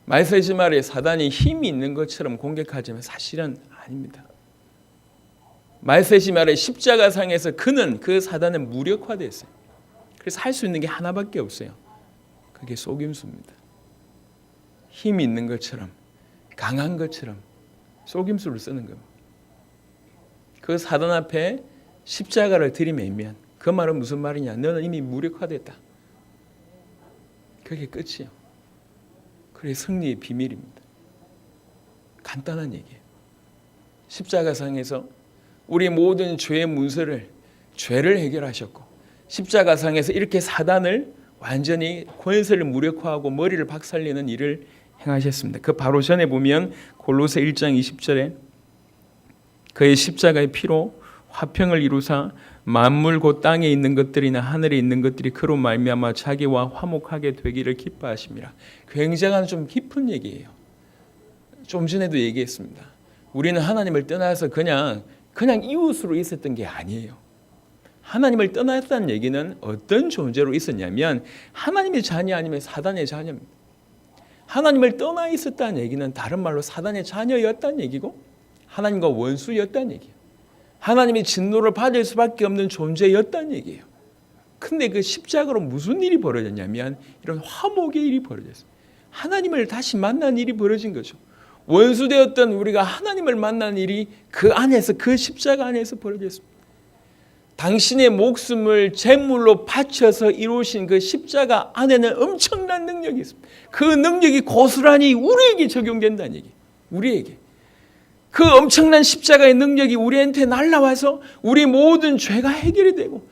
Speaker 1: 말세지 말에 사단이 힘이 있는 것처럼 공격하지만 사실은 아닙니다. 말세지 말에 십자가상에서 그는 그 사단은 무력화됐어요. 그래서 할 수 있는 게 하나밖에 없어요. 그게 속임수입니다. 힘이 있는 것처럼 강한 것처럼 속임수를 쓰는 겁니다. 그 사단 앞에 십자가를 들이매면 그 말은 무슨 말이냐? 너는 이미 무력화됐다. 그게 끝이에요. 그게 승리의 비밀입니다. 간단한 얘기예요. 십자가상에서 우리 모든 죄의 문서를 죄를 해결하셨고 십자가상에서 이렇게 사단을 완전히 권세를 무력화하고 머리를 박살내는 일을 행하셨습니다. 그 바로 전에 보면 골로새 1장 20절에 그의 십자가의 피로 화평을 이루사 만물 곧 땅에 있는 것들이나 하늘에 있는 것들이 그로 말미암아 자기와 화목하게 되기를 기뻐하심이라. 굉장한 좀 깊은 얘기예요. 좀 전에도 얘기했습니다. 우리는 하나님을 떠나서 그냥 이웃으로 있었던 게 아니에요. 하나님을 떠났다는 얘기는 어떤 존재로 있었냐면 하나님의 자녀 아니면 사단의 자녀입니다. 하나님을 떠나 있었다는 얘기는 다른 말로 사단의 자녀였다는 얘기고 하나님과 원수였다는 얘기예요. 하나님이 진노를 받을 수밖에 없는 존재였다는 얘기예요. 근데 그 십자가로 무슨 일이 벌어졌냐면 이런 화목의 일이 벌어졌어요. 하나님을 다시 만난 일이 벌어진 거죠. 원수되었던 우리가 하나님을 만난 일이 그 안에서, 그 십자가 안에서 벌어졌습니다. 당신의 목숨을 제물로 바쳐서 이루신 그 십자가 안에는 엄청난 능력이 있습니다. 그 능력이 고스란히 우리에게 적용된다는 얘기예요. 우리에게. 그 엄청난 십자가의 능력이 우리한테 날라와서 우리 모든 죄가 해결이 되고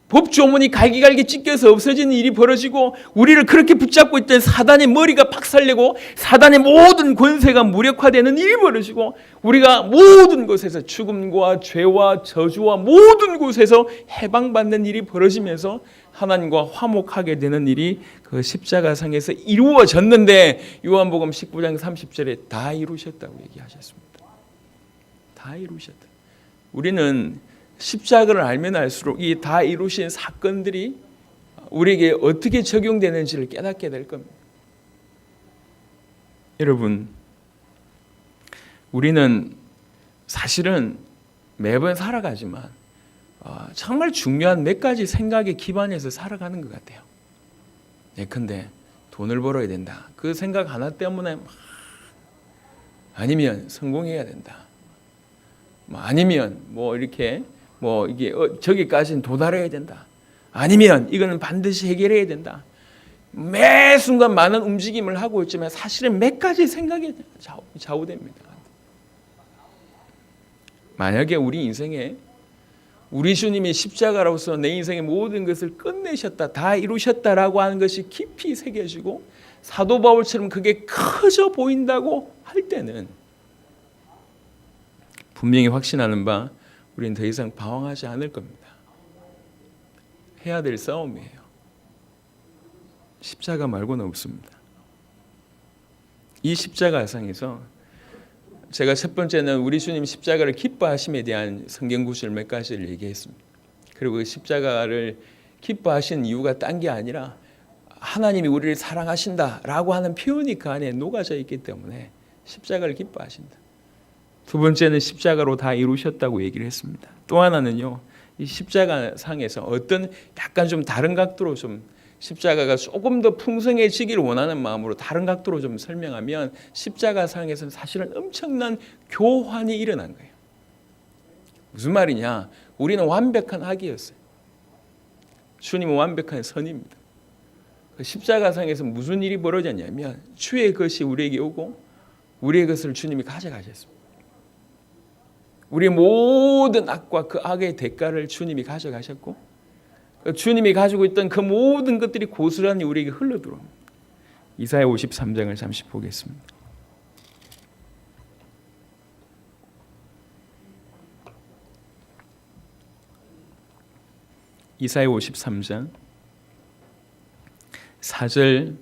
Speaker 1: 법조문이 갈기갈기 찢겨서 없어지는 일이 벌어지고 우리를 그렇게 붙잡고 있던 사단의 머리가 박살내고 사단의 모든 권세가 무력화되는 일이 벌어지고 우리가 모든 곳에서 죽음과 죄와 저주와 모든 곳에서 해방받는 일이 벌어지면서 하나님과 화목하게 되는 일이 그 십자가상에서 이루어졌는데 요한복음 19장 30절에 다 이루셨다고 얘기하셨습니다. 다 이루셨다. 우리는 십자가를 알면 알수록 이 다 이루신 사건들이 우리에게 어떻게 적용되는지를 깨닫게 될 겁니다. 여러분, 우리는 사실은 매번 살아가지만 정말 중요한 몇 가지 생각에 기반해서 살아가는 것 같아요. 예컨대 돈을 벌어야 된다. 그 생각 하나 때문에 아니면 성공해야 된다. 아니면 이렇게 이게 저기까지는 도달해야 된다. 아니면 이거는 반드시 해결해야 된다. 매 순간 많은 움직임을 하고 있지만 사실은 몇 가지 생각에 좌우됩니다. 만약에 우리 인생에 우리 주님이 십자가로서 내 인생의 모든 것을 끝내셨다, 다 이루셨다라고 하는 것이 깊이 새겨지고 사도 바울처럼 그게 커져 보인다고 할 때는 분명히 확신하는 바 우리는 더 이상 방황하지 않을 겁니다. 해야 될 싸움이에요. 십자가 말고는 없습니다. 이 십자가상에서 제가 첫 번째는 우리 주님 십자가를 기뻐하심에 대한 성경 구절 몇 가지를 얘기했습니다. 그리고 그 십자가를 기뻐하신 이유가 딴 게 아니라 하나님이 우리를 사랑하신다라고 하는 표현이 그 안에 녹아져 있기 때문에 십자가를 기뻐하신다. 두 번째는 십자가로 다 이루셨다고 얘기를 했습니다. 또 하나는요, 이 십자가 상에서 어떤 약간 좀 다른 각도로 좀 십자가가 조금 더 풍성해지기를 원하는 마음으로 다른 각도로 좀 설명하면 십자가상에서는 사실은 엄청난 교환이 일어난 거예요. 무슨 말이냐? 우리는 완벽한 악이었어요. 주님은 완벽한 선입니다. 십자가상에서 무슨 일이 벌어졌냐면 주의 것이 우리에게 오고 우리의 것을 주님이 가져가셨습니다. 우리의 모든 악과 그 악의 대가를 주님이 가져가셨고 주님이 가지고 있던 그 모든 것들이 고스란히 우리에게 흘러들어옵니다. 이사야 53장을 잠시 보겠습니다. 이사야 53장 4절부터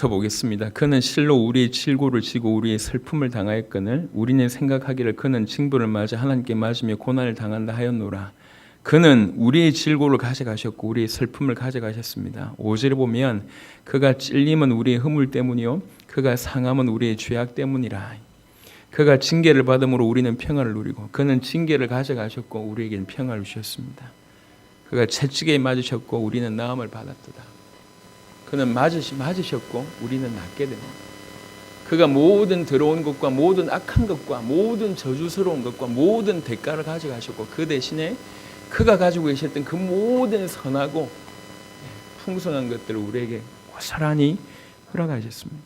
Speaker 1: 보겠습니다. 그는 실로 우리의 질고를 지고 우리의 슬픔을 당하였거늘 우리는 생각하기를 그는 징벌을 맞아 하나님께 맞으며 고난을 당한다 하였노라. 그는 우리의 질고를 가져가셨고 우리의 슬픔을 가져가셨습니다. 5절에 보면 그가 찔림은 우리의 허물 때문이요 그가 상함은 우리의 죄악 때문이라. 그가 징계를 받음으로 우리는 평안을 누리고 그는 징계를 가져가셨고 우리에게는 평안을 주셨습니다. 그가 채찍에 맞으셨고 우리는 나음을 받았도다. 그는 맞으셨고 우리는 낫게 됩니다. 그가 모든 더러운 것과 모든 악한 것과 모든 저주스러운 것과 모든 대가를 가져가셨고 그 대신에 그가 가지고 계셨던 그 모든 선하고 풍성한 것들을 우리에게 고스란히 허락하셨습니다.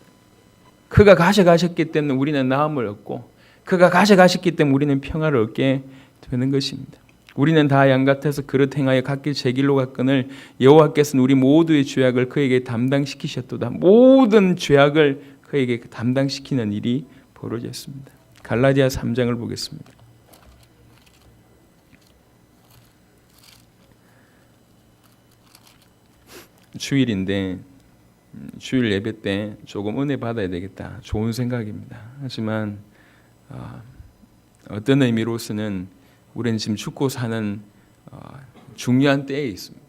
Speaker 1: 그가 가져가셨기 때문에 우리는 나음을 얻고 그가 가져가셨기 때문에 우리는 평화를 얻게 되는 것입니다. 우리는 다 양 같아서 그릇 행하여 각기 제 길로 갔거늘 여호와께서는 우리 모두의 죄악을 그에게 담당시키셨도다. 모든 죄악을 그에게 담당시키는 일이 벌어졌습니다. 갈라디아 3장을 보겠습니다. 주일인데 주일 예배 때 조금 은혜 받아야 되겠다. 좋은 생각입니다. 하지만 어떤 의미로서는 우리는 지금 죽고 사는 중요한 때에 있습니다.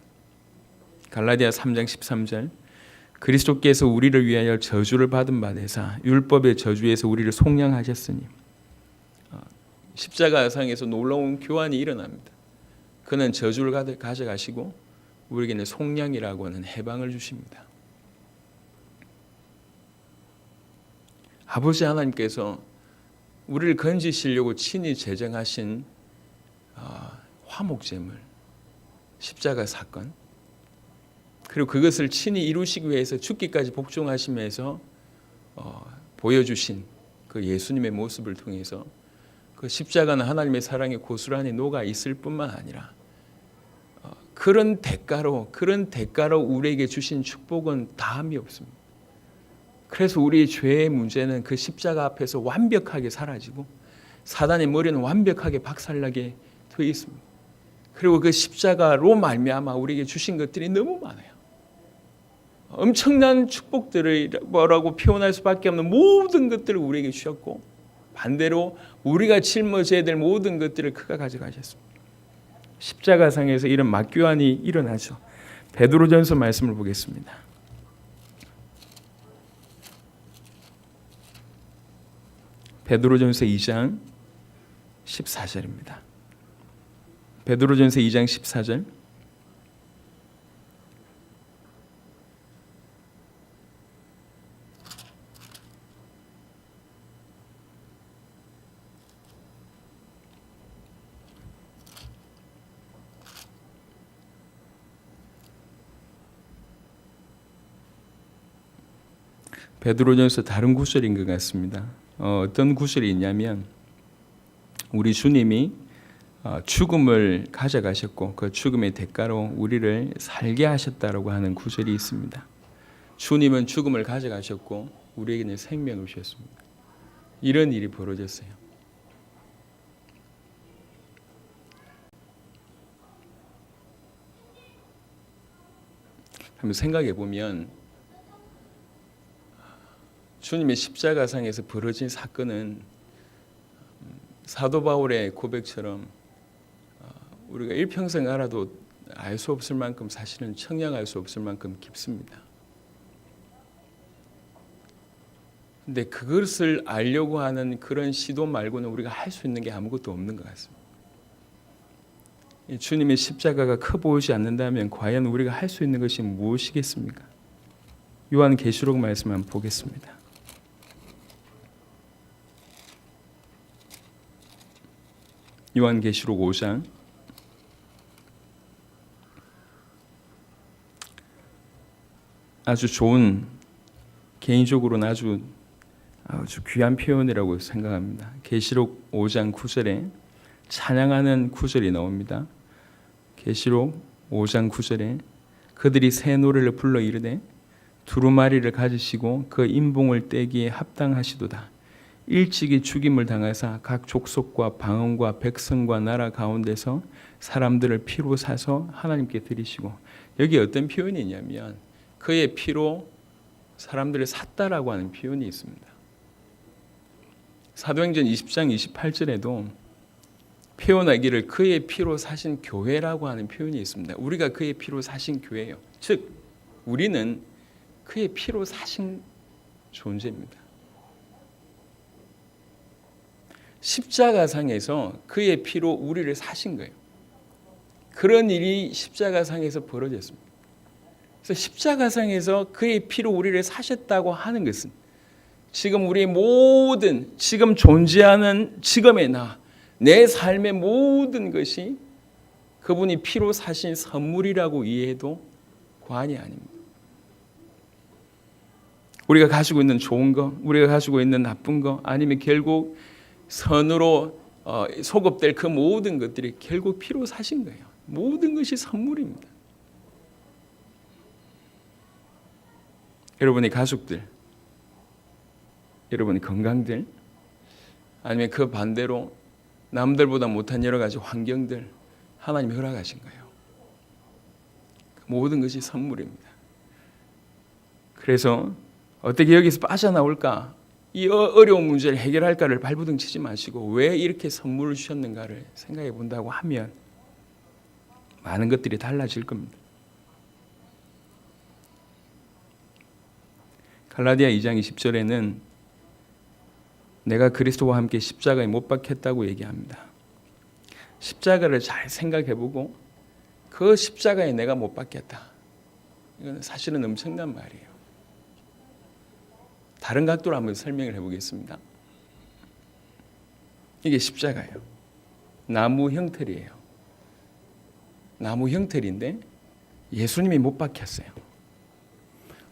Speaker 1: 갈라디아 3장 13절 그리스도께서 우리를 위하여 저주를 받은 바 되사 율법의 저주에서 우리를 속량하셨으니 십자가상에서 놀라운 교환이 일어납니다. 그는 저주를 가져가시고 우리에게는 속량이라고 하는 해방을 주십니다. 아버지 하나님께서 우리를 건지시려고 친히 제정하신 화목제물, 십자가 사건, 그리고 그것을 친히 이루시기 위해서 죽기까지 복종하시면서 보여주신 그 예수님의 모습을 통해서 그 십자가는 하나님의 사랑에 고스란히 녹아 있을 뿐만 아니라 그런 대가로 우리에게 주신 축복은 다함이 없습니다. 그래서 우리의 죄의 문제는 그 십자가 앞에서 완벽하게 사라지고 사단의 머리는 완벽하게 박살나게 되어 있습니다. 그리고 그 십자가로 말미암아 우리에게 주신 것들이 너무 많아요. 엄청난 축복들이라고 표현할 수밖에 없는 모든 것들을 우리에게 주셨고 반대로 우리가 짊어져야 될 모든 것들을 그가 가져가셨습니다. 십자가상에서 이런 맞교환이 일어나죠. 베드로전서 말씀을 보겠습니다. 베드로전서 2장 14절입니다. 베드로전서 2장 14절 베드로전서 다른 구절인 것 같습니다. 어떤 구절이 있냐면 우리 주님이 죽음을 가져가셨고 그 죽음의 대가로 우리를 살게 하셨다라고 하는 구절이 있습니다. 주님은 죽음을 가져가셨고 우리에게는 생명을 주셨습니다. 이런 일이 벌어졌어요. 한번 생각해 보면 주님의 십자가상에서 벌어진 사건은 사도 바울의 고백처럼 우리가 일평생 알아도 알 수 없을 만큼 사실은 청량할 수 없을 만큼 깊습니다. 근데 그것을 알려고 하는 그런 시도 말고는 우리가 할 수 있는 게 아무것도 없는 것 같습니다. 주님의 십자가가 커 보이지 않는다면 과연 우리가 할 수 있는 것이 무엇이겠습니까? 요한계시록 말씀 한번 보겠습니다. 요한계시록 5장 아주 좋은, 개인적으로는 아주 귀한 표현이라고 생각합니다. 계시록 5장 9절에 찬양하는 구절이 나옵니다. 계시록 5장 9절에 그들이 새 노래를 불러 이르되 두루마리를 가지시고 그 인봉을 떼기에 합당하시도다. 일찍이 죽임을 당하사 각 족속과 방언과 백성과 나라 가운데서 사람들을 피로 사서 하나님께 드리시고, 여기 어떤 표현이 있냐면 그의 피로 사람들을 샀다라고 하는 표현이 있습니다. 사도행전 20장 28절에도 표현하기를 그의 피로 사신 교회라고 하는 표현이 있습니다. 우리가 그의 피로 사신 교회예요. 즉 우리는 그의 피로 사신 존재입니다. 십자가상에서 그의 피로 우리를 사신 거예요. 그런 일이 십자가상에서 벌어졌습니다. 그래서 십자가상에서 그의 피로 우리를 사셨다고 하는 것은 지금 우리의 모든, 지금 존재하는 지금의 나, 내 삶의 모든 것이 그분이 피로 사신 선물이라고 이해해도 과언이 아닙니다. 우리가 가지고 있는 좋은 거, 우리가 가지고 있는 나쁜 거, 아니면 결국 선으로 소급될 그 모든 것들이 결국 피로 사신 거예요. 모든 것이 선물입니다. 여러분의 가족들, 여러분의 건강들, 아니면 그 반대로 남들보다 못한 여러 가지 환경들 하나님이 허락하신 거예요. 모든 것이 선물입니다. 그래서 어떻게 여기서 빠져나올까? 이 어려운 문제를 해결할까를 발부둥 치지 마시고 왜 이렇게 선물을 주셨는가를 생각해 본다고 하면 많은 것들이 달라질 겁니다. 갈라디아 2장 20절에는 내가 그리스도와 함께 십자가에 못 박혔다고 얘기합니다. 십자가를 잘 생각해보고 그 십자가에 내가 못 박혔다. 이건 사실은 엄청난 말이에요. 다른 각도로 한번 설명을 해보겠습니다. 이게 십자가예요. 나무 형틀이에요. 나무 형틀인데 예수님이 못 박혔어요.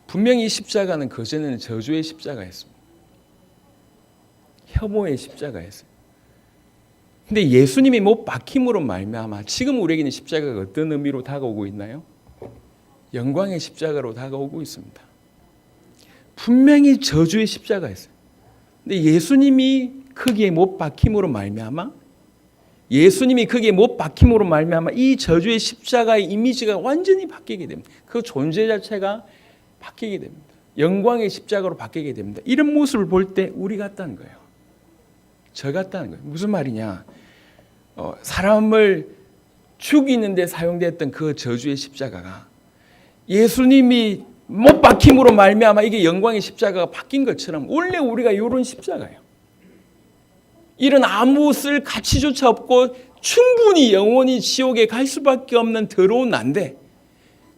Speaker 1: 분명히 십자가는 그전에는 저주의 십자가였습니다. 혐오의 십자가였어요. 근데 예수님이 못 박힘으로 말미암아 지금 우리에게는 십자가가 어떤 의미로 다가오고 있나요? 영광의 십자가로 다가오고 있습니다. 분명히 저주의 십자가였어요. 근데 예수님이 거기에 못 박힘으로 말미암아, 예수님이 거기에 못 박힘으로 말미암아 이 저주의 십자가의 이미지가 완전히 바뀌게 됩니다. 그 존재 자체가 바뀌게 됩니다. 영광의 십자가로 바뀌게 됩니다. 이런 모습을 볼 때 우리 같다는 거예요. 저 같다는 거예요. 무슨 말이냐? 사람을 죽이는 데 사용됐던 그 저주의 십자가가 예수님이 못 박힘으로 말미암아 이게 영광의 십자가가 바뀐 것처럼 원래 우리가 이런 십자가예요. 이런 아무 쓸 가치조차 없고 충분히 영원히 지옥에 갈 수밖에 없는 더러운 난데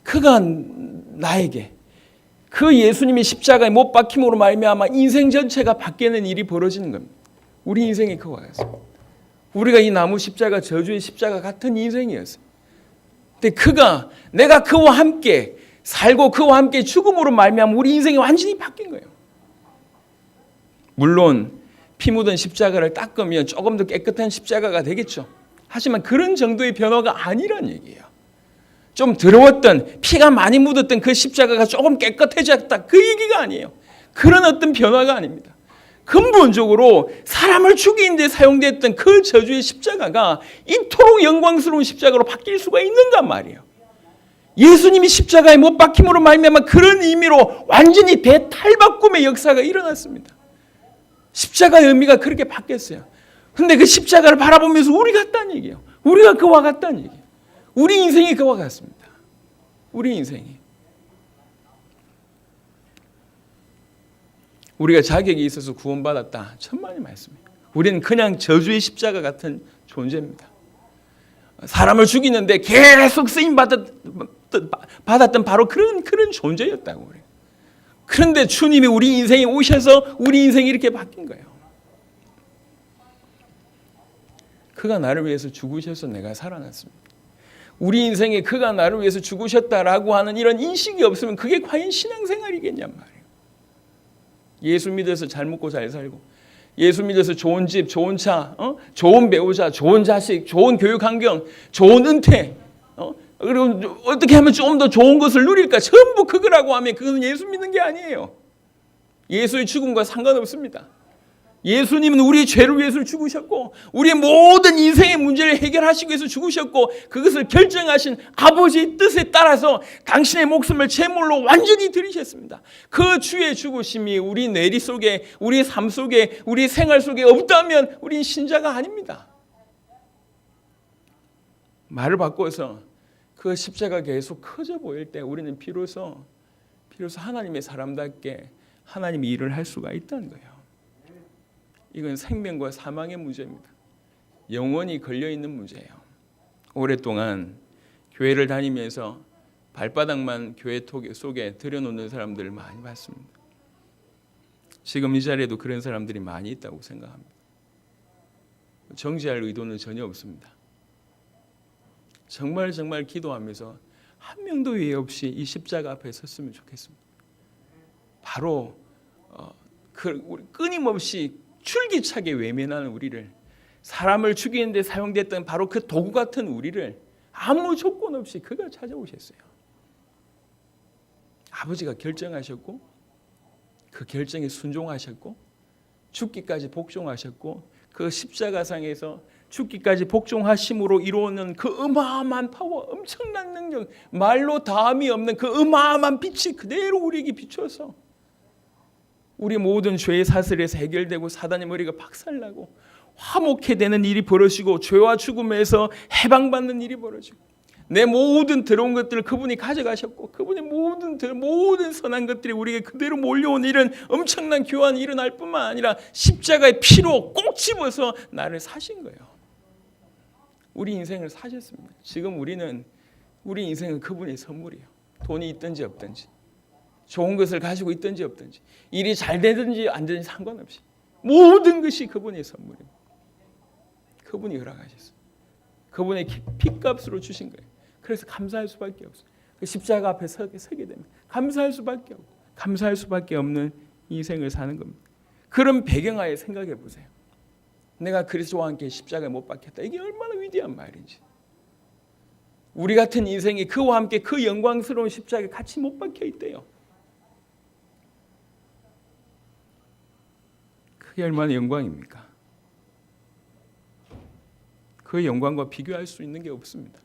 Speaker 1: 그가 나에게 그 예수님이 십자가에 못 박힘으로 말미암아 인생 전체가 바뀌는 일이 벌어지는 겁니다. 우리 인생이 그와 같습니다. 우리가 이 나무 십자가, 저주의 십자가 같은 인생이었어요. 근데 내가 그와 함께 살고 그와 함께 죽음으로 말미암아 우리 인생이 완전히 바뀐 거예요. 물론 피 묻은 십자가를 닦으면 조금 더 깨끗한 십자가가 되겠죠. 하지만 그런 정도의 변화가 아니란 얘기예요. 좀 더러웠던, 피가 많이 묻었던 그 십자가가 조금 깨끗해졌다, 그 얘기가 아니에요. 그런 어떤 변화가 아닙니다. 근본적으로 사람을 죽이는 데 사용됐던 그 저주의 십자가가 이토록 영광스러운 십자가로 바뀔 수가 있는가 말이에요. 예수님이 십자가에 못 박힘으로 말미암아 그런 의미로 완전히 대탈바꿈의 역사가 일어났습니다. 십자가의 의미가 그렇게 바뀌었어요. 그런데 그 십자가를 바라보면서 우리 같다는 얘기예요. 우리가 그와 같다는 얘기예요. 우리 인생이 그와 같습니다. 우리 인생이. 우리가 자격이 있어서 구원받았다. 천만의 말씀이에요. 우리는 그냥 저주의 십자가 같은 존재입니다. 사람을 죽이는데 계속 쓰임 받았던 바로 그런 존재였다고 그래요. 그런데 주님이 우리 인생에 오셔서 우리 인생이 이렇게 바뀐 거예요. 그가 나를 위해서 죽으셔서 내가 살아났습니다. 우리 인생에 그가 나를 위해서 죽으셨다라고 하는 이런 인식이 없으면 그게 과연 신앙생활이겠냔 말이에요. 예수 믿어서 잘 먹고 잘 살고, 예수 믿어서 좋은 집, 좋은 차, 좋은 배우자, 좋은 자식, 좋은 교육 환경, 좋은 은퇴, 그리고 어떻게 하면 좀 더 좋은 것을 누릴까? 전부 그거라고 하면 그것은 예수 믿는 게 아니에요. 예수의 죽음과 상관없습니다. 예수님은 우리의 죄를 위해서 죽으셨고 우리의 모든 인생의 문제를 해결하시기 위해서 죽으셨고 그것을 결정하신 아버지의 뜻에 따라서 당신의 목숨을 제물로 완전히 드리셨습니다. 그 주의 죽으심이 우리 뇌리 속에, 우리 삶 속에, 우리 생활 속에 없다면 우리는 신자가 아닙니다. 말을 바꿔서 그 십자가 계속 커져 보일 때 우리는 비로소 하나님의 사람답게 하나님의 일을 할 수가 있다는 거예요. 이건 생명과 사망의 문제입니다. 영원히 걸려있는 문제예요. 오랫동안 교회를 다니면서 발바닥만 교회 속에 들여놓는 사람들을 많이 봤습니다. 지금 이 자리에도 그런 사람들이 많이 있다고 생각합니다. 정죄할 의도는 전혀 없습니다. 정말 기도하면서 한 명도 예외 없이 이 십자가 앞에 섰으면 좋겠습니다. 바로 끊임없이 줄기차게 외면하는 우리를, 사람을 죽이는 데 사용됐던 바로 그 도구 같은 우리를 아무 조건 없이 그가 찾아오셨어요. 아버지가 결정하셨고 그 결정에 순종하셨고 죽기까지 복종하셨고 그 십자가상에서 죽기까지 복종하심으로 이루어오는 그 어마어마한 파워, 엄청난 능력, 말로 다함이 없는 그 어마어마한 빛이 그대로 우리에게 비춰서 우리 모든 죄의 사슬에서 해결되고 사단의 머리가 박살나고 화목해 되는 일이 벌어지고 죄와 죽음에서 해방받는 일이 벌어지고 내 모든 더러운 것들을 그분이 가져가셨고 그분의 모든 선한 것들이 우리에게 그대로 몰려온 이런 엄청난 교환이 일어날 뿐만 아니라 십자가의 피로 꼭 집어서 나를 사신 거예요. 우리 인생을 사셨습니다. 지금 우리 인생은 그분의 선물이에요. 돈이 있든지 없든지, 좋은 것을 가지고 있든지 없든지, 일이 잘 되든지 안 되든지 상관없이 모든 것이 그분의 선물입니다. 그분이 허락하셨어요. 그분의 피값으로 주신 거예요. 그래서 감사할 수밖에 없어요. 그 십자가 앞에 서게 됩니다. 감사할 수밖에 없고 감사할 수밖에 없는 인생을 사는 겁니다. 그런 배경하에 생각해 보세요. 내가 그리스도와 함께 십자가에 못 박혔다. 이게 얼마나 위대한 말인지. 우리 같은 인생이 그와 함께 그 영광스러운 십자가에 같이 못 박혀 있대요. 그게 얼마나 영광입니까? 그 영광과 비교할 수 있는 게 없습니다.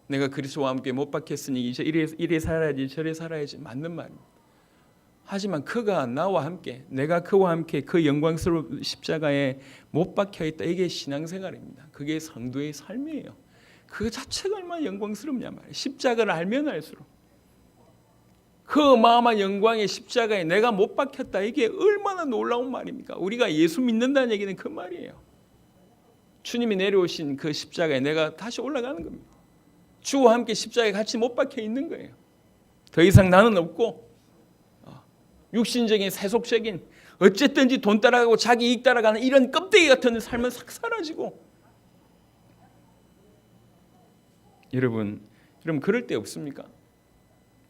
Speaker 1: 내가 그리스도와 함께 못 박혔으니 이제 이래 살아야지 저래 살아야지 맞는 말입니다. 하지만 그가 나와 함께, 내가 그와 함께 그 영광스러운 십자가에 못 박혀 있다. 이게 신앙생활입니다. 그게 성도의 삶이에요. 그 자체가 얼마나 영광스럽냐 말이에요. 십자가를 알면 알수록 그 어마어마한 영광의 십자가에 내가 못 박혔다. 이게 얼마나 놀라운 말입니까? 우리가 예수 믿는다는 얘기는 그 말이에요. 주님이 내려오신 그 십자가에 내가 다시 올라가는 겁니다. 주와 함께 십자가에 같이 못 박혀 있는 거예요. 더 이상 나는 없고 육신적인 세속적인 어쨌든지 돈 따라가고 자기 이익 따라가는 이런 껍데기 같은 삶은 싹 사라지고, 여러분 그럴 때 없습니까?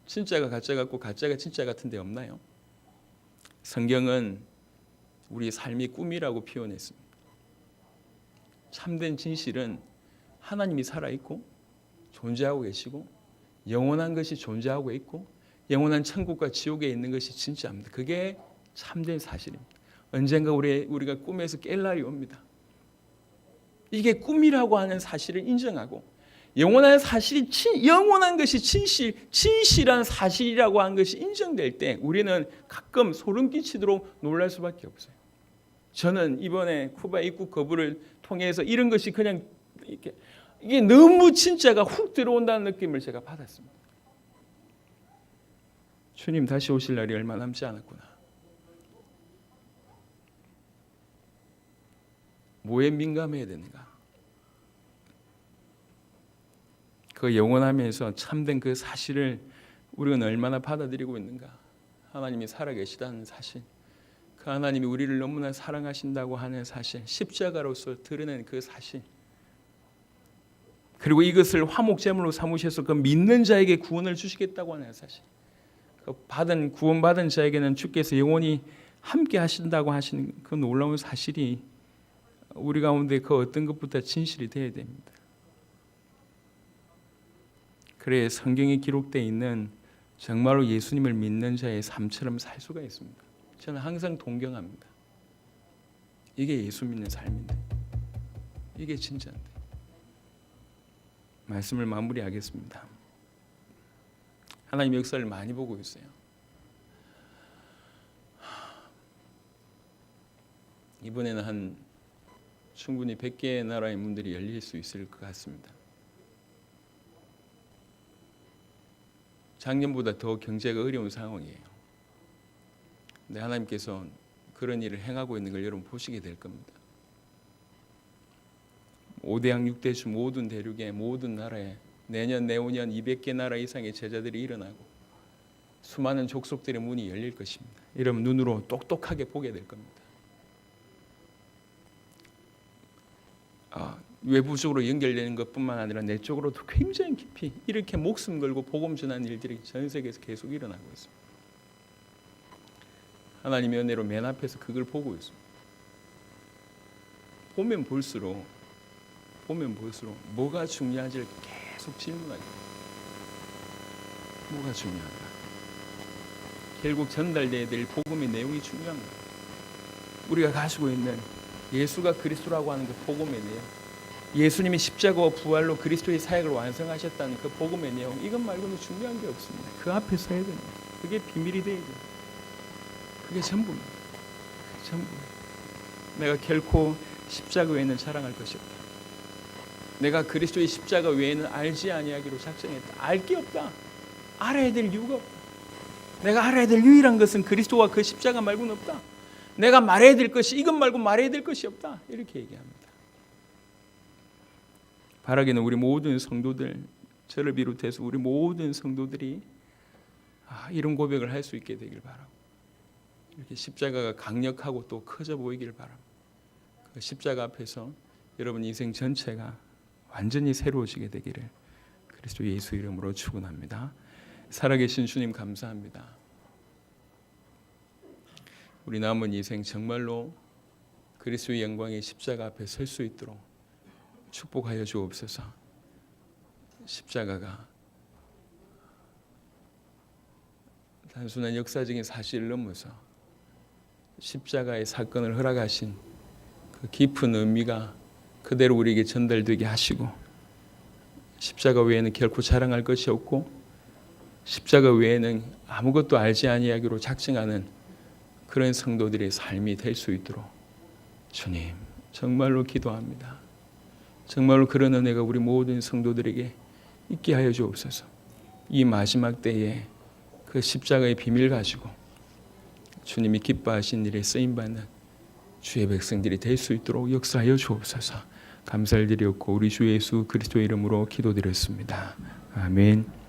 Speaker 1: 진짜가 가짜 같고 가짜가 진짜 같은 데 없나요? 성경은 우리 삶이 꿈이라고 표현했습니다. 참된 진실은 하나님이 살아있고 존재하고 계시고 영원한 것이 존재하고 있고 영원한 천국과 지옥에 있는 것이 진짜입니다. 그게 참된 사실입니다. 언젠가 우리가 꿈에서 깰 날이 옵니다. 이게 꿈이라고 하는 사실을 인정하고 영원한 사실이 영원한 것이 진실한 사실이라고 하는 것이 인정될 때 우리는 가끔 소름 끼치도록 놀랄 수밖에 없어요. 저는 이번에 쿠바 입국 거부를 통해서 이런 것이 그냥 이게 너무 진짜가 훅 들어온다는 느낌을 제가 받았습니다. 주님 다시 오실 날이 얼마 남지 않았구나. 뭐에 민감해야 되는가? 그 영원하면서 참된 그 사실을 우리는 얼마나 받아들이고 있는가. 하나님이 살아계시다는 사실, 그 하나님이 우리를 너무나 사랑하신다고 하는 사실, 십자가로서 드러낸 그 사실, 그리고 이것을 화목제물로 삼으셔서 그 믿는 자에게 구원을 주시겠다고 하는 사실, 그 구원받은 자에게는 주께서 영원히 함께 하신다고 하시는 그 놀라운 사실이 우리 가운데 그 어떤 것보다 진실이 되어야 됩니다. 그래 성경에 기록되어 있는 정말로 예수님을 믿는 자의 삶처럼 살 수가 있습니다. 저는 항상 동경합니다. 이게 예수 믿는 삶인데, 이게 진짜인데. 말씀을 마무리하겠습니다. 하나님 역사를 많이 보고 있어요. 이번에는 충분히 100개의 나라의 문들이 열릴 수 있을 것 같습니다. 작년보다 더 경제가 어려운 상황이에요. 근데 하나님께서 그런 일을 행하고 있는 걸 여러분 보시게 될 겁니다. 5대양 6대주 모든 대륙의 모든 나라에 내년 내후년 200개 나라 이상의 제자들이 일어나고 수많은 족속들의 문이 열릴 것입니다. 여러분 눈으로 똑똑하게 보게 될 겁니다. 외부적으로 연결되는 것뿐만 아니라 내적으로도 굉장히 깊이 이렇게 목숨 걸고 복음 전하는 일들이 전 세계에서 계속 일어나고 있습니다. 하나님의 은혜로 맨 앞에서 그걸 보고 있습니다. 보면 볼수록 뭐가 중요한지를 계속 질문하게 됩니다. 뭐가 중요한가? 결국 전달돼야 될 복음의 내용이 중요한 거예요. 우리가 가지고 있는 예수가 그리스도라고 하는 그 복음의 내용, 예수님이 십자가와 부활로 그리스도의 사역을 완성하셨다는 그 복음의 내용, 이것 말고는 중요한 게 없습니다. 그 앞에 서야 됩니다. 그게 비밀이 돼야 돼요. 그게 전부입니다. 전부. 내가 결코 십자가 외에는 자랑할 것이 없다. 내가 그리스도의 십자가 외에는 알지 아니하기로 작정했다. 알 게 없다. 알아야 될 이유가 없다. 내가 알아야 될 유일한 것은 그리스도와 그 십자가 말고는 없다. 내가 말해야 될 것이 이것 말고 말해야 될 것이 없다. 이렇게 얘기합니다. 바라기는 우리 모든 성도들, 저를 비롯해서 우리 모든 성도들이 이런 고백을 할 수 있게 되길 바라고, 이렇게 십자가가 강력하고 또 커져 보이길 바랍니다. 그 십자가 앞에서 여러분 인생 전체가 완전히 새로워지게 되기를 그리스도 예수 이름으로 축원합니다. 살아계신 주님 감사합니다. 우리 남은 인생 정말로 그리스도의 영광의 십자가 앞에 설 수 있도록 축복하여 주옵소서. 십자가가 단순한 역사적인 사실을 넘어서 십자가의 사건을 허락하신 그 깊은 의미가 그대로 우리에게 전달되게 하시고, 십자가 외에는 결코 자랑할 것이 없고 십자가 외에는 아무것도 알지 아니하기로 작정하는 그런 성도들의 삶이 될 수 있도록 주님 정말로 기도합니다. 정말로 그런 은혜가 우리 모든 성도들에게 있게 하여 주옵소서. 이 마지막 때에 그 십자가의 비밀 가지고 주님이 기뻐하신 일에 쓰임받는 주의 백성들이 될 수 있도록 역사하여 주옵소서. 감사를 드렸고 우리 주 예수 그리스도 이름으로 기도드렸습니다. 아멘.